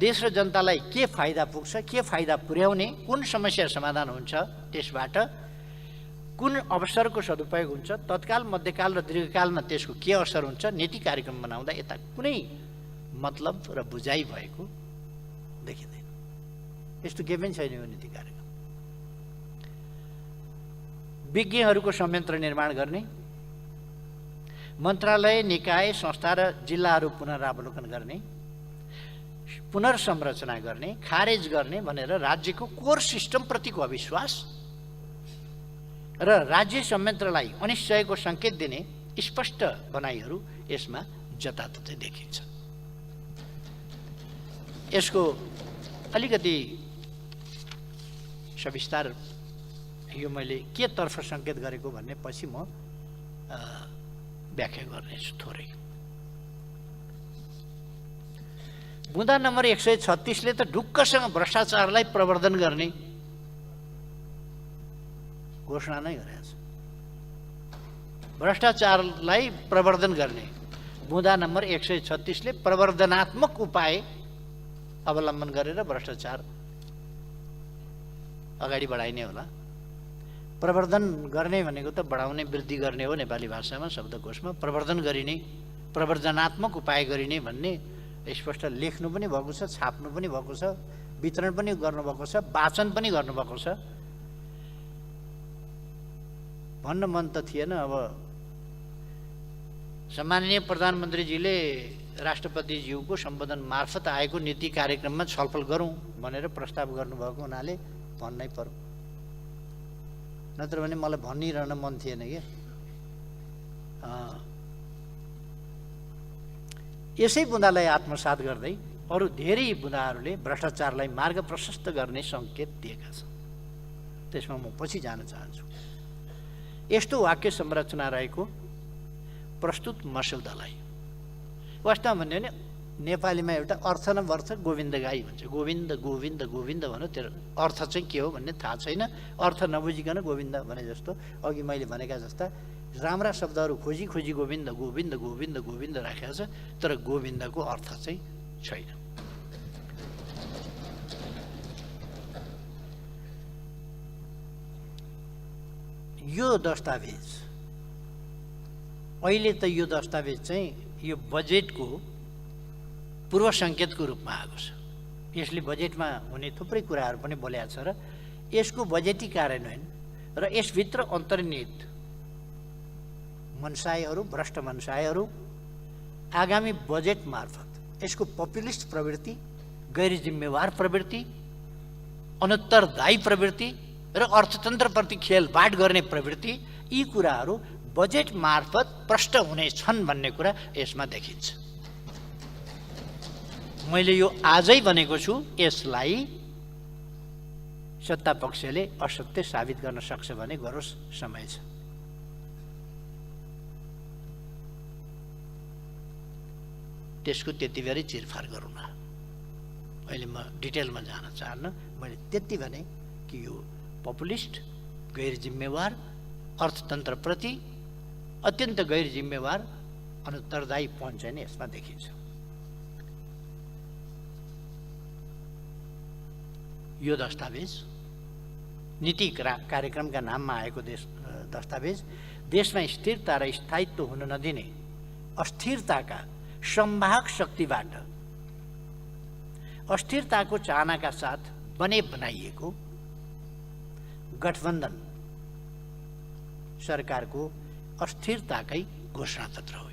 देश र जनतालाई के फाइदा पुग्छ, के फाइदा पुर्याउने, कुन समस्या समाधान हुन्छ, त्यसबाट कुन अवसरको सदुपयोग हुन्छ, तत्काल, मध्यकाल र दीर्घकालमा त्यसको के असर हुन्छ, नीति कार्यक्रम बनाउँदा यता कुनै मतलब र बुझाइ भएको देखिँदैन। यस्तो केही पनि छैन यो नीति कार्यक्रम। विज्ञहरूको संयन्त्र निर्माण गर्ने, मन्त्रालय, निकाय, संस्था र जिल्लाहरू पुनरावलोकन गर्ने, पुनर्संरचना गर्ने, खारेज गर्ने भनेर राज्यको कोर सिस्टमप्रतिको अविश्वास र राज्य संयन्त्रलाई अनिश्चयको सङ्केत दिने स्पष्ट भनाइहरू यसमा जताततै देखिन्छ। यसको अलिकति सविस्तार यो मैले के तर्फ सङ्केत गरेको भन्ने पछि म व्याख्या गर्नेछु थोरै। बुँदा नम्बर 136 ले त ढुक्कसँग भ्रष्टाचारलाई प्रवर्धन गर्ने घोषणा नै गरेको छ। भ्रष्टाचारलाई प्रवर्धन गर्ने बुँदा नम्बर 136 ले प्रवर्धनात्मक उपाय अवलम्बन गरेर भ्रष्टाचार अगाडि बढाइने होला। प्रवर्धन गर्ने भनेको त बढाउने, वृद्धि गर्ने हो नेपाली भाषामा, शब्दकोशमा। प्रवर्धन गरिने, प्रवर्धनात्मक उपाय गरिने भन्ने स्पष्ट लेख्नु पनि भएको छ, छाप्नु पनि भएको छ, वितरण पनि गर्नुभएको छ, वाचन पनि गर्नुभएको छ। भन्न मन त थिएन, अब सम्माननीय प्रधानमन्त्रीजीले राष्ट्रपतिज्यूको सम्बोधन मार्फत आएको नीति कार्यक्रममा छलफल गरौँ भनेर प्रस्ताव गर्नुभएको हुनाले भन्नै पर्यो, नत्र भने मलाई भनिरहन मन थिएन क्या। यसै बुँदालाई आत्मसात गर्दै अरू धेरै बुँदाहरूले भ्रष्टाचारलाई मार्ग प्रशस्त गर्ने सङ्केत दिएका छन्। त्यसमा म पछि जान चाहन्छु। यस्तो वाक्य संरचना रहेको प्रस्तुत मस्यौदालाई वास्तवमा भन्यो भने नेपालीमा एउटा अर्थ न वर्थ गोविन्द गाई भन्छ। गोविन्द गोविन्द गोविन्द भन्यो, त्यो अर्थ चाहिँ के हो भन्ने थाहा छैन। अर्थ नबुझिकन गोविन्द भने जस्तो अघि मैले भनेका जस्ता राम्रा शब्दहरू खोजी खोजी गोविन्द गोविन्द गोविन्द गोविन्द राखेको छ, तर गोविन्दको अर्थ चाहिँ छैन। यो दस्तावेज अहिले त यो दस्तावेज चाहिँ यो बजेटको पूर्व सङ्केतको रूपमा आएको छ। यसले बजेटमा हुने थुप्रै कुराहरू पनि बोलेको छ र यसको बजेटी कार्यान्वयन र यसभित्र अन्तर्निहित मनसायहरू, भ्रष्ट मनसायहरू आगामी बजेट मार्फत यसको पपुलिस्ट प्रवृत्ति, गैर जिम्मेवार प्रवृत्ति, अनुत्तरदायी प्रवृत्ति र अर्थतन्त्रप्रति खेलबाड गर्ने प्रवृत्ति, यी कुराहरू बजेट मार्फत प्रष्ट हुनेछन् भन्ने कुरा यसमा देखिन्छ। मैले यो आजै भनेको छु, यसलाई सत्ता पक्षले असत्य साबित गर्न सक्छ भने गरोस्, समय छ। त्यसको त्यति बेरै चिरफार गरौँ न। अहिले म डिटेलमा जान चाहन्न। मैले त्यति भने कि यो पपुलिस्ट, गैर जिम्मेवार, अर्थतन्त्रप्रति अत्यन्त गैर जिम्मेवार, अनुत्तरदायी पन चाहिँ यसमा देखिन्छ। यो दस्तावेज नीति कार्यक्रमका नाममा आएको दस्तावेज देशमा स्थिरता र स्थायित्व हुन नदिने अस्थिरताका सम्भाग शक्तिबाट अस्थिरताको चाहनाका साथ बनाइएको गठबन्धन सरकारको अस्थिरताकै घोषणापत्र हो।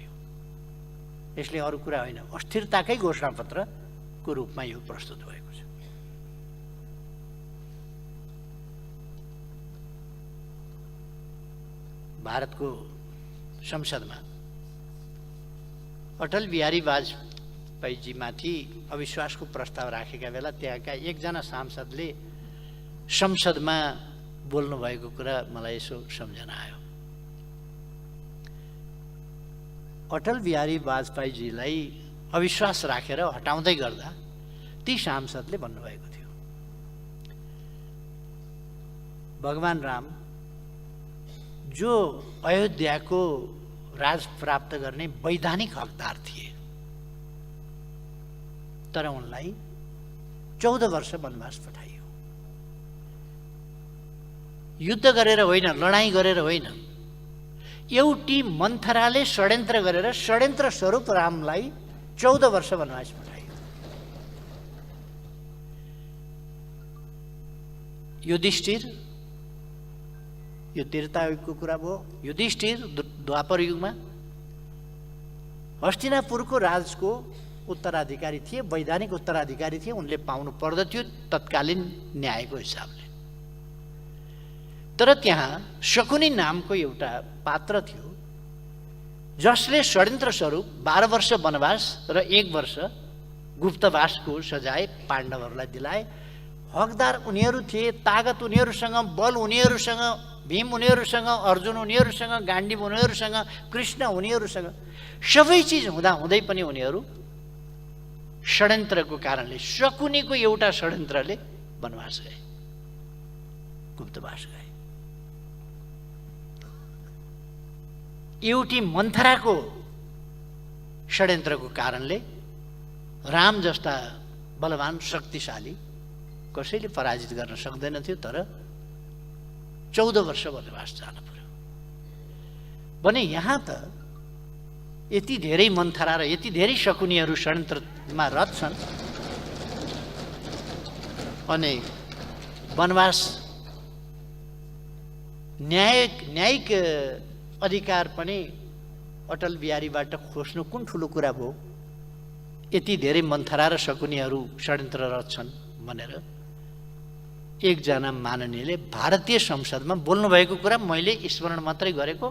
यसले अरू कुरा होइन, अस्थिरताकै घोषणापत्रको रूपमा यो प्रस्तुत भएको छ। भारतको संसदमा अटल बिहारी वाजपेयीजीमाथि अविश्वासको प्रस्ताव राखेका बेला त्यहाँका एकजना सांसदले संसदमा बोल्नु भएको कुरा मलाई यसो सम्झना आयो। अटल बिहारी वाजपेयीजीलाई अविश्वास राखेर हटाउँदै गर्दा ती सांसदले भन्नुभएको थियो, भगवान राम जो अयोध्याको राज प्राप्त गर्ने वैधानिक हकदार थिए, तर उनलाई 14 वर्ष वनवास पठाइयो। युद्ध गरेर होइन, लडाईँ गरेर होइन, एउटी मन्थराले षड्यन्त्र गरेर षड्यन्त्र स्वरूप रामलाई 14 वर्ष वनवास पठाइयो। युधिष्ठिर यो त्रेतायुगको कुरा भयो। युधिष्ठिर द्वापर युगमा हस्तिनापुरको राजको उत्तराधिकारी थिए, वैधानिक उत्तराधिकारी थिए, उनले पाउनु पर्दथ्यो तत्कालीन न्यायको हिसाबले। तर त्यहाँ शकुनी नामको एउटा पात्र थियो जसले षड्यन्त्र स्वरूप 12 वर्ष वनवास र 1 वर्ष गुप्तवासको सजाय पाण्डवहरूलाई दिलाए। हकदार उनीहरू थिए, तागत उनीहरूसँग, बल उनीहरूसँग, भीम उनीहरूसँग, अर्जुन उनीहरूसँग, गाण्डीव उनीहरूसँग, कृष्ण उनीहरूसँग, सबै चिज हुँदाहुँदै पनि उनीहरू षड्यन्त्रको कारणले, शकुनीको एउटा षड्यन्त्रले वनवास गए, गुप्तवास गए। एउटी मन्थराको षड्यन्त्रको कारणले राम जस्ता बलवान शक्तिशाली कसैले पराजित गर्न सक्दैन थियो, तर 14 वर्ष वनवास जान पर्यो भने यहाँ त यति धेरै मन्थरा र यति धेरै शकुनीहरू षड्यन्त्रमा रत छन् अनि वनवास न्यायिक अधिकार पनि अटल बिहारीबाट खोज्नु कुन ठुलो कुरा भयो। यति धेरै मन्थरा र शकुनीहरू षड्यन्त्ररत छन् भनेर एकजना माननीयले भारतीय संसदमा बोल्नुभएको कुरा मैले स्मरण मात्रै गरेको,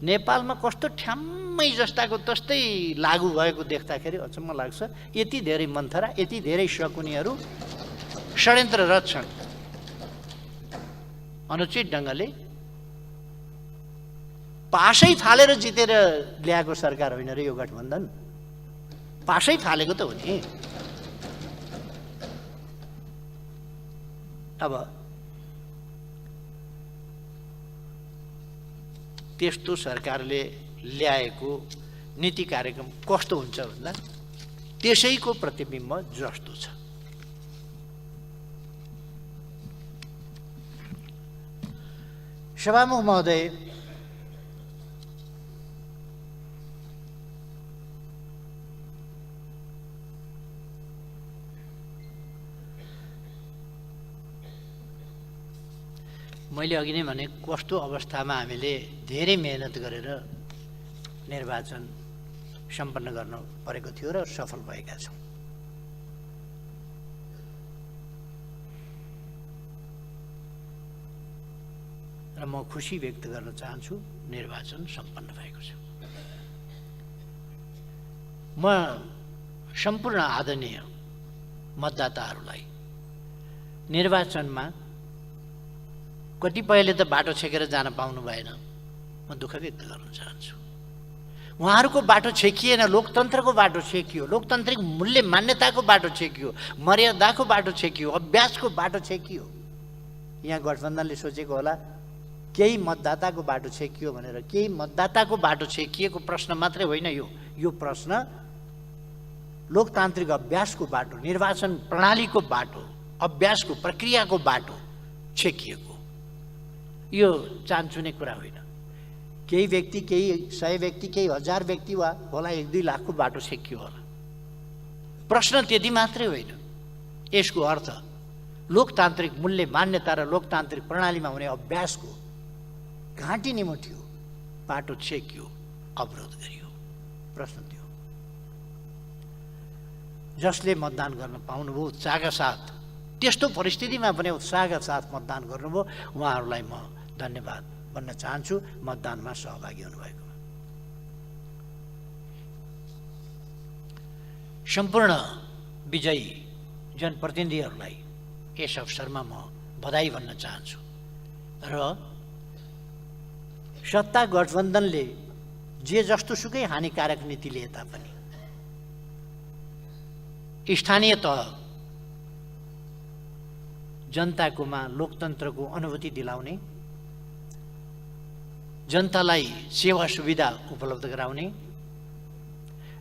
नेपालमा कस्तो ठ्याम्मै जस्ताको तस्तै लागू भएको देख्दाखेरि अचम्म लाग्छ। यति धेरै मन्थरा, यति धेरै शकुनीहरू षड्यन्त्ररत छन्। अनुचित ढङ्गले पासै फालेर जितेर ल्याएको सरकार होइन र यो गठबन्धन, पासै फालेको त हो नि। अब त्यस्तो सरकारले ल्याएको नीति कार्यक्रम कस्तो हुन्छ भन्दा त्यसैको प्रतिबिम्ब जस्तो छ। सभामुख महोदय, मैले अघि नै भने कस्तो अवस्थामा हामीले धेरै मेहनत गरेर निर्वाचन सम्पन्न गर्न परेको थियो र सफल भएका छौँ। र म खुसी व्यक्त गर्न चाहन्छु निर्वाचन सम्पन्न भएको छ। म सम्पूर्ण आदरणीय मतदाताहरूलाई निर्वाचनमा कतिपयले त बाटो छेकेर जान पाउनु भएन, म दुःख व्यक्त गर्न चाहन्छु। उहाँहरूको बाटो छेकिएन, लोकतन्त्रको बाटो छेकियो, लोकतान्त्रिक मूल्य मान्यताको बाटो छेकियो, मर्यादाको बाटो छेकियो, अभ्यासको बाटो छेकियो। यहाँ गठबन्धनले सोचेको होला केही मतदाताको बाटो छेकियो भनेर। केही मतदाताको बाटो छेकिएको प्रश्न मात्रै होइन, यो प्रश्न लोकतान्त्रिक अभ्यासको बाटो, निर्वाचन प्रणालीको बाटो, अभ्यासको प्रक्रियाको बाटो छेकिएको। यो चान्चुने कुरा होइन। केही व्यक्ति, केही 100 व्यक्ति, केही 1000 व्यक्ति वा होला 1-2 लाखको बाटो छेकियो होला। प्रश्न त्यति मात्रै होइन। यसको अर्थ लोकतान्त्रिक मूल्य मान्यता र लोकतान्त्रिक प्रणालीमा हुने अभ्यासको घाँटी निमुट्यो, बाटो छेकियो, अवरोध गरियो। प्रश्न त्यो जसले मतदान गर्न पाउनुभयो उत्साहका साथ, त्यस्तो परिस्थितिमा पनि उत्साहका साथ मतदान गर्नुभयो, उहाँहरूलाई म धन्यवाद भन्न चाहन्छु मतदानमा सहभागी हुनुभएकोमा। सम्पूर्ण विजयी जनप्रतिनिधिहरूलाई यस अवसरमा म बधाई भन्न चाहन्छु र सत्ता गठबन्धनले जे जस्तो सुकै हानिकारक नीति लिए तापनि स्थानीय तह जनताकोमा लोकतन्त्रको अनुभूति दिलाउने, जनतालाई सेवा सुविधा उपलब्ध गराउने,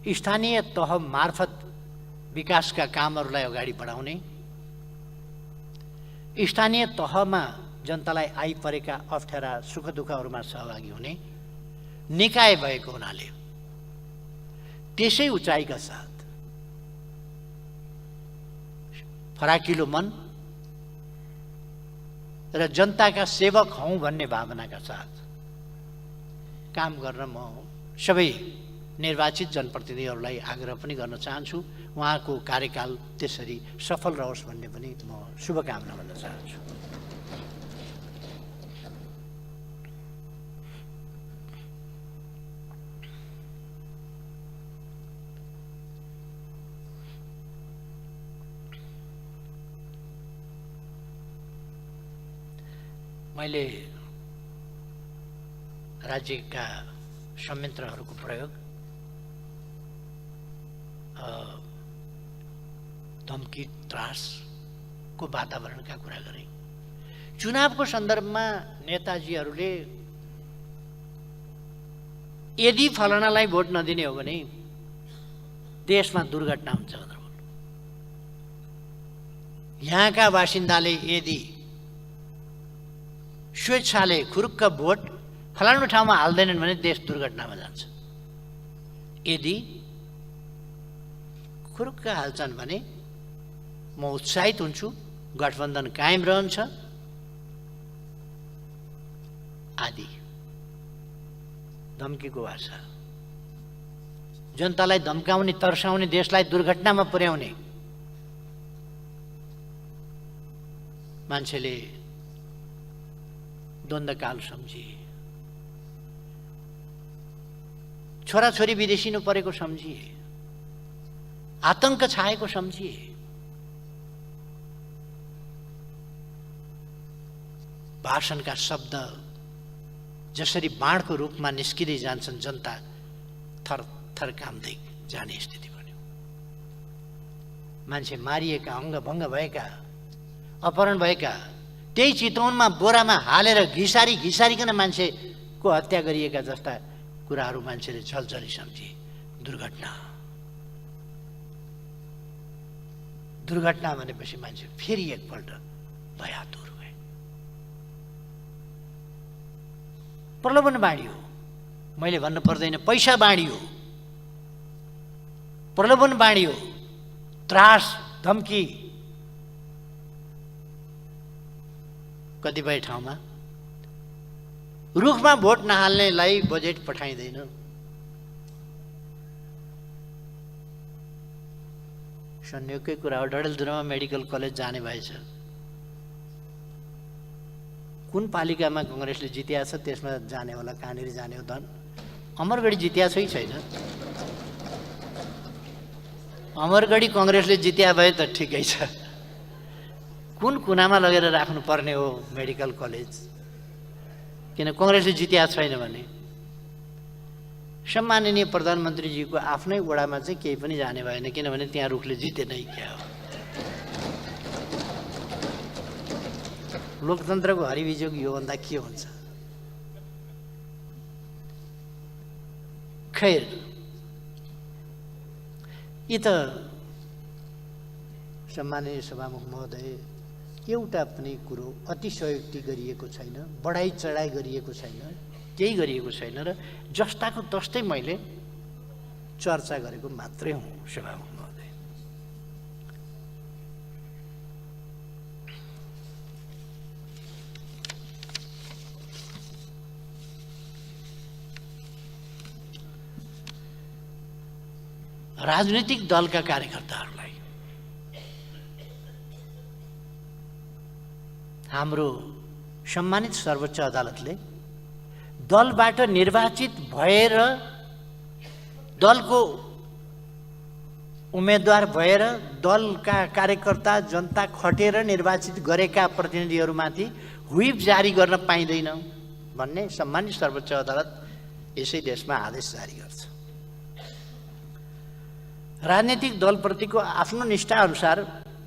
स्थानीय तह मार्फत विकासका कामहरूलाई अगाडि बढाउने, स्थानीय तहमा जनतालाई आइपरेका अप्ठ्यारा सुख दुःखहरूमा सहभागी हुने निकाय भएको हुनाले त्यसै उचाइका साथ फराकिलो मन र जनताका सेवक हौँ भन्ने भावनाका साथ काम गर्न म सबै निर्वाचित जनप्रतिनिधिहरूलाई आग्रह पनि गर्न चाहन्छु। उहाँको कार्यकाल त्यसरी सफल रहोस् भन्ने पनि म शुभकामना भन्न चाहन्छु। मैले राज्यका संयन्त्रहरूको प्रयोग धम्की त्रासको वातावरणका कुरा गरेँ। चुनावको सन्दर्भमा नेताजीहरूले यदि फलानालाई भोट नदिने हो भने देशमा दुर्घटना हुन्छ भनेर भन्नु। यहाँका बासिन्दाले यदि स्वेच्छाले खुरुक्क भोट फलानु ठाउँमा हाल्दैनन् भने देश दुर्घटनामा जान्छ। यदि खुरुक्क हाल्छन् भने म उत्साहित हुन्छु, गठबन्धन कायम रहन्छ आदि धम्कीको भाषा। जनतालाई धम्काउने, तर्साउने, देशलाई दुर्घटनामा पुर्याउने मान्छेले द्वन्द्वकाल सम्झिए, छोराछोरी विदेशिनु परेको सम्झिए, आतंक छाएको सम्झिए। भाषणका शब्द जसरी बाणको रूपमा निस्किँदै जान्छन्, जनता थर थर काम्दै जाने स्थिति बन्यो। मान्छे मारिएका, अङ्गभङ्ग भएका, अपहरण भएका, त्यही चितवनमा बोरामा हालेर घिसारिकन मान्छेको हत्या गरिएका जस्ता कुराहरू मान्छेले झलझली सम्झे। दुर्घटना भनेपछि मान्छे फेरि एकपल्ट भयातुर भए। प्रलोभन बाँडियो, मैले भन्नु पर्दैन, पैसा बाँडियो, प्रलोभन बाँडियो, त्रास, धम्की। कतिपय ठाउँमा रुखमा भोट नहाल्नेलाई बजेट पठाइँदैन। संयोगकै कुरा हो, डडेलधुरामा मेडिकल कलेज जाने भएछ। कुन पालिकामा कांग्रेसले जित्या छ त्यसमा जाने होला, कहाँनिर जाने हो धन। अमरगढी जित्या छ कि छैन? अमरगढी कांग्रेसले जित्या भए त ठिकै छ। कुन कुनामा लगेर राख्नुपर्ने हो मेडिकल कलेज? किन कांग्रेसले जित्या छैन भने? सम्माननीय प्रधानमन्त्रीजीको आफ्नै वडामा चाहिँ केही पनि जाने भएन, किनभने त्यहाँ रुखले जितेनै क्या हो। लोकतन्त्रको हरिविजोग योभन्दा के हुन्छ? खैर, यी त सम्माननीय सभामुख महोदय, एउटा पनि कुरो अतिशयोक्ति गरिएको छैन, बढाइ चढाइ गरिएको छैन, केही गरिएको छैन र जस्ताको तस्तै मैले चर्चा गरेको मात्रै हुँ सभामुख महोदय। राजनीतिक दलका कार्यकर्ताहरूलाई हाम्रो सम्मानित सर्वोच्च अदालतले दलबाट निर्वाचित भएर, दलको उम्मेदवार भएर, दलका कार्यकर्ता जनता खटेर निर्वाचित गरेका प्रतिनिधिहरूमाथि व्हिप जारी गर्न पाइँदैन भन्ने सम्मानित सर्वोच्च अदालत यसै देशमा आदेश जारी गर्छ। राजनीतिक दलप्रतिको आफ्नो निष्ठा अनुसार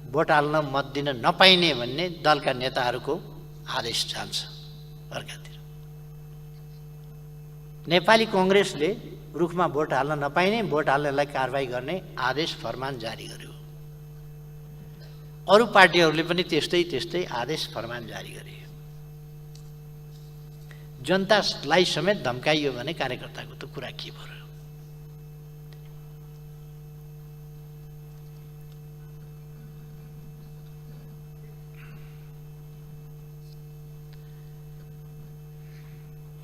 भोट हाल्न मत दिन नपाइने भन्ने दलका नेताहरूको आदेश जान्छ अर्कातिर। नेपाली कांग्रेसले रुखमा भोट हाल्न नपाइने, भोट हाल्नेलाई कारबाही गर्ने आदेश फरमान जारी गर्यो। अरू पार्टीहरूले पनि त्यस्तै आदेश फरमान जारी गरे। जनतालाई समेत धम्काइयो भने कार्यकर्ताको त कुरा के भयो?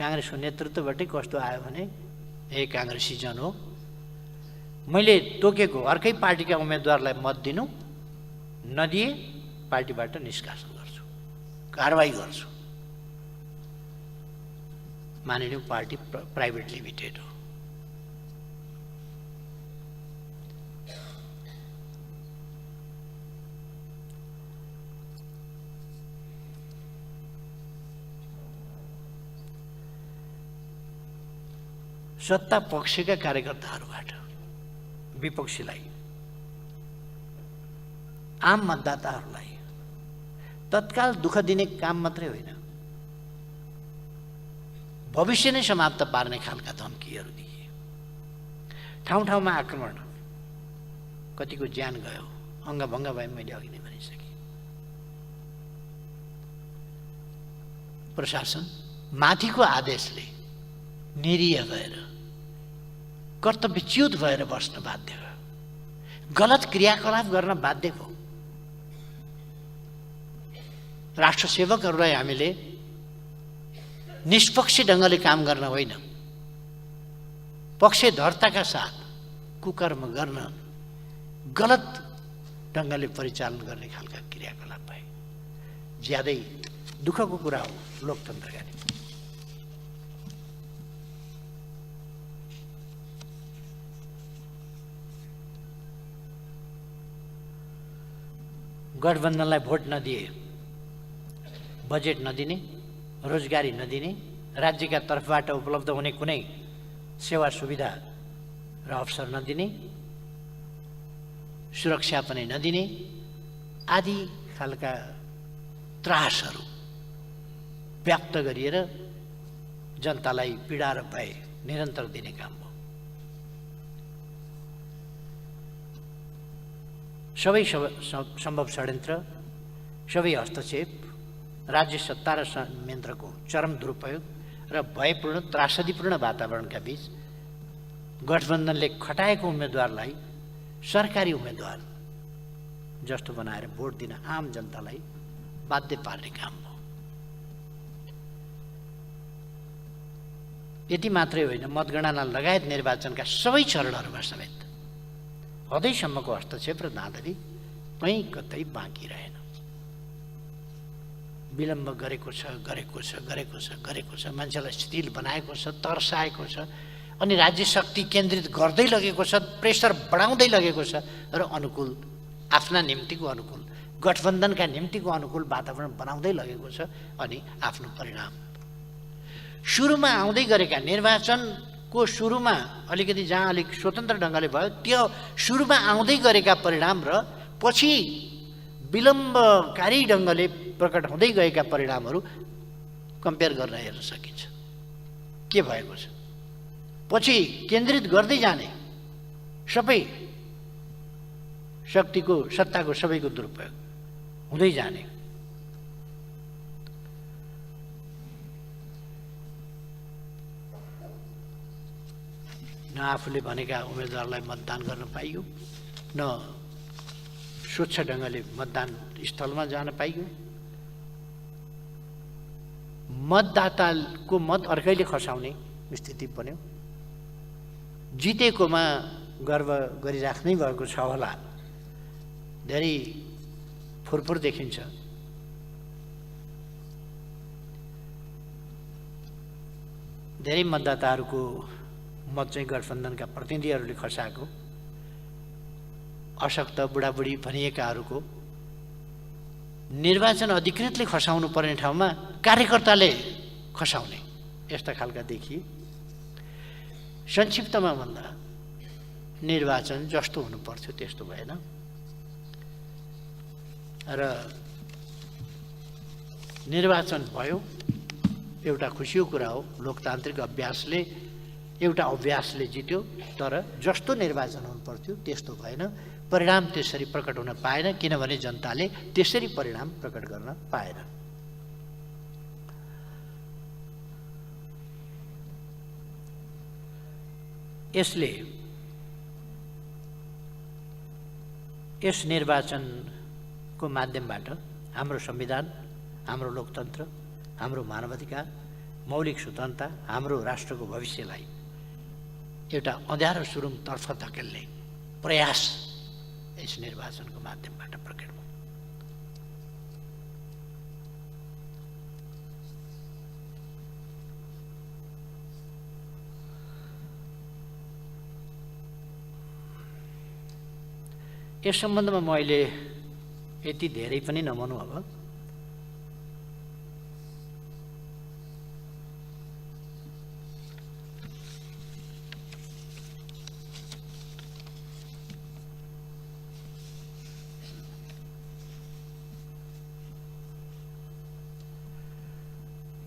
काङ्ग्रेसको नेतृत्वबाटै कस्तो आयो भने ए काङ्ग्रेसीजन हो, मैले तोकेको अर्कै पार्टीका उम्मेदवारलाई मत दिनु, नदिए पार्टीबाट निष्कासन गर्छु, कारवाही गर्छु। मानिलिउँ पार्टी प्राइभेट लिमिटेड हो। सत्ता पक्षका कार्यकर्ताहरूबाट विपक्षीलाई, आम मतदाताहरूलाई तत्काल दुःख दिने काम मात्रै होइन, भविष्य नै समाप्त पार्ने खालका धम्कीहरू दिए। ठाउँ ठाउँमा आक्रमण, कतिको ज्यान गयो, अङ्गभङ्ग भयो, मैले अघि नै भनिसकेँ। प्रशासन माथिको आदेशले निरीह भएर, कर्तव्यच्युत भएर बस्न बाध्य भयो, गलत क्रियाकलाप गर्न बाध्य भयो। राष्ट्र सेवकहरूलाई हामीले निष्पक्ष ढङ्गले काम गर्न होइन, पक्षधरताका साथ कुकर्म गर्न, गलत ढङ्गले परिचालन गर्ने खालका क्रियाकलाप भए। ज्यादै दुःखको कुरा हो लोकतन्त्रका निम्ति। गठबन्धनलाई भोट नदिए, बजेट नदिने, रोजगारी नदिने, राज्यका तर्फबाट उपलब्ध हुने कुनै सेवा सुविधा र अवसर नदिने, सुरक्षा पनि नदिने आदि खालका त्रासहरू व्यक्त गरिएर जनतालाई पीडा र भय निरन्तर दिने काम हो। सबै सम्भव षड्यन्त्र, सबै हस्तक्षेप, राज्य सत्ता र संयन्त्रको चरम दुरुपयोग र भयपूर्ण त्रासदीपूर्ण वातावरणका बीच गठबन्धनले खटाएको उम्मेदवारलाई सरकारी उम्मेदवार जस्तो बनाएर भोट दिन आम जनतालाई बाध्य पार्ने काम हो। यति मात्रै होइन, मतगणना लगायत निर्वाचनका सबै चरणहरूमा समेत हदैसम्मको हस्तक्षेप र धाँधली कहीँ कतै बाँकी रहेन। विलम्ब गरेको छ, मान्छेलाई स्थिर बनाएको छ, तर्साएको छ, अनि राज्य शक्ति केन्द्रित गर्दै लगेको छ, प्रेसर बढाउँदै लगेको छ र अनुकूल, आफ्ना निम्तिको अनुकूल, गठबन्धनका निम्तिको अनुकूल वातावरण बनाउँदै लगेको छ। अनि आफ्नो परिणाम सुरुमा आउँदै गरेका निर्वाचनको सुरुमा अलिकति जहाँ अलिक स्वतन्त्र ढङ्गले भयो, त्यो सुरुमा आउँदै गरेका परिणाम र पछि विलम्बकारी ढङ्गले प्रकट हुँदै गएका परिणामहरू कम्पेयर गर्न हेर्न सकिन्छ। के भएको छ? पछि केन्द्रित गर्दै जाने सबै शक्तिको, सत्ताको सबैको दुरुपयोग हुँदै जाने। न आफूले भनेका उम्मेदवारलाई मतदान गर्न पाइयो, न स्वच्छ ढङ्गले मतदान स्थलमा जान पाइयो। मतदाताको मत अर्कैले खसाउने स्थिति बन्यो। जितेकोमा गर्व गरिराख्नै भएको छ होला, धेरै फुरफुर देखिन्छ। धेरै मतदाताहरूको मत चाहिँ गठबन्धनका प्रतिनिधिहरूले खसाएको, अशक्त बुढाबुढी भनिएकाहरूको निर्वाचन अधिकृतले खसाउनु पर्ने ठाउँमा कार्यकर्ताले खसाउने, यस्ता खालका देखिए। संक्षिप्तमा भन्दा निर्वाचन जस्तो हुनु पर्थ्यो त्यस्तो भएन र निर्वाचन भयो। एउटा खुसीको कुरा हो, लोकतान्त्रिक अभ्यासले, एउटा अभ्यासले जित्यो, तर जस्तो निर्वाचन हुनु पर्थ्यो त्यस्तो भएन। परिणाम त्यसरी प्रकट हुन पाएन, किनभने जनताले त्यसरी परिणाम प्रकट गर्न पाएन। यसले यस निर्वाचनको माध्यमबाट हाम्रो संविधान, हाम्रो लोकतन्त्र, हाम्रो मानवाधिकार मौलिक स्वतन्त्रता, हाम्रो राष्ट्रको भविष्यलाई एउटा अँध्यारो सुरुङतर्फ धकेल्ने प्रयास यस निर्वाचनको माध्यमबाट प्रकट भयो। यस सम्बन्धमा म अहिले यति धेरै पनि नभनौँ। अब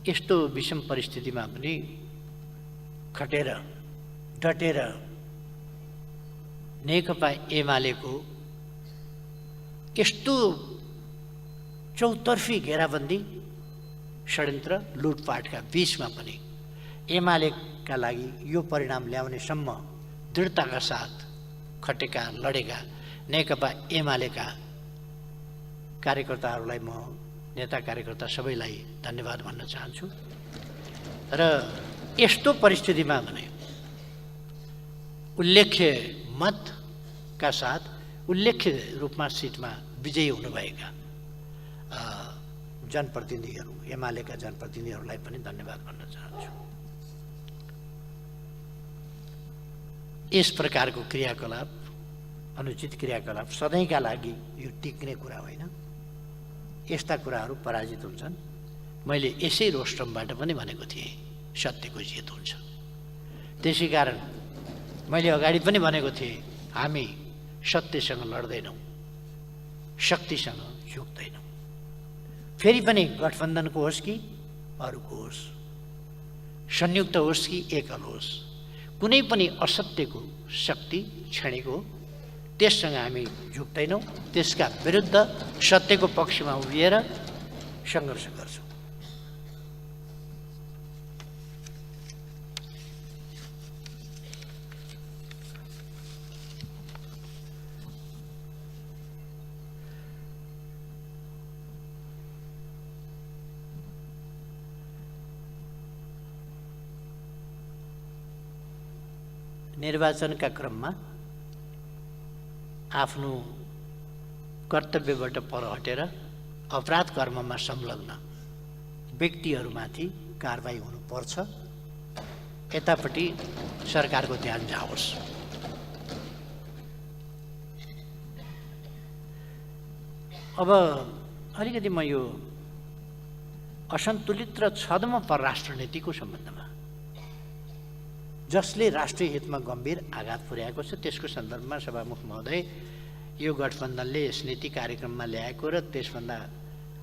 यस्तो विषम परिस्थितिमा पनि खटेर डटेर नेकपा एमालेको यस्तो चौतर्फी घेराबन्दी षड्यन्त्र लुटपाटका बीचमा पनि एमालेका लागि यो परिणाम ल्याउनेसम्म दृढताका साथ खटेका लडेका नेकपा एमालेका कार्यकर्ताहरूलाई म नेता कार्यकर्ता सबैलाई धन्यवाद भन्न चाहन्छु। र यस्तो परिस्थितिमा भने उल्लेख्य मतका साथ उल्लेख्य रूपमा सिटमा विजयी हुनुभएका जनप्रतिनिधिहरू, एमालेका जनप्रतिनिधिहरूलाई पनि धन्यवाद भन्न चाहन्छु। यस प्रकारको क्रियाकलाप, अनुचित क्रियाकलाप सधैँका लागि यो टिक्ने कुरा होइन। यस्ता कुराहरू पराजित हुन्छन्। मैले यसै रोस्ट्रमबाट पनि भनेको थिएँ, सत्यको जित हुन्छ। त्यसै कारण मैले अगाडि पनि भनेको थिएँ, हामी सत्यसँग लड्दैनौँ, शक्तिसँग झुक्दैनौँ। फेरि पनि गठबन्धनको होस् कि अरूको होस्, संयुक्त होस् कि एकल होस्, कुनै पनि असत्यको शक्ति क्षणिको, त्यससँग हामी झुक्दैनौँ। त्यसका विरुद्ध सत्यको पक्षमा उभिएर सङ्घर्ष गर्छौँ। निर्वाचनका क्रममा आफ्नो कर्तव्यबाट पर हटेर अपराध कर्ममा संलग्न व्यक्तिहरूमाथि कारबाही हुनुपर्छ। यतापट्टि सरकारको ध्यान जाओस्। अब अलिकति म यो असन्तुलित र छद्म परराष्ट्र नीतिको सम्बन्धमा, जसले राष्ट्रिय हितमा गम्भीर आघात पुर्याएको छ, त्यसको सन्दर्भमा सभामुख महोदय यो गठबन्धनले यस नीति कार्यक्रममा ल्याएको र त्यसभन्दा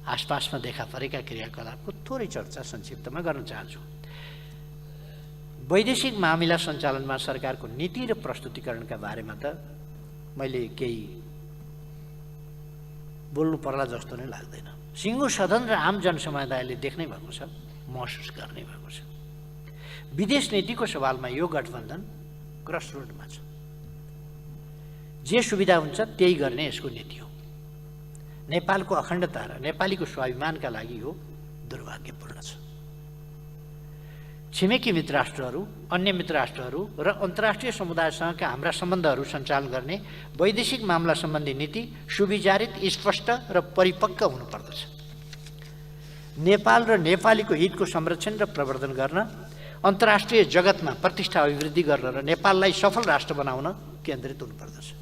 आसपासमा देखा परेका क्रियाकलापको थोरै चर्चा संक्षिप्तमा गर्न चाहन्छु। वैदेशिक मामिला सञ्चालनमा सरकारको नीति र प्रस्तुतिकरणका बारेमा त मैले केही बोल्नु पर्ला जस्तो नै लाग्दैन। सिङ्गो सदन र आम जनसमुदायले देख्नै भएको छ, महसुस गर्नै भएको छ। विदेश नीतिको सवालमा यो गठबन्धन क्रसरोडमा छ। जे सुविधा हुन्छ त्यही गर्ने यसको नीति हो। नेपालको अखण्डता र नेपालीको स्वाभिमानका लागि यो दुर्भाग्यपूर्ण छ। छिमेकी मित्र राष्ट्रहरू, अन्य मित्र राष्ट्रहरू र अन्तर्राष्ट्रिय समुदायसँगका हाम्रा सम्बन्धहरू सञ्चालन गर्ने वैदेशिक मामला सम्बन्धी नीति सुविचारित, स्पष्ट र परिपक्व हुनुपर्दछ। नेपाल र नेपालीको हितको संरक्षण र प्रवर्धन गर्न, अन्तर्राष्ट्रिय जगतमा प्रतिष्ठा अभिवृद्धि गर्न र नेपाललाई सफल राष्ट्र बनाउन केन्द्रित हुनुपर्दछ।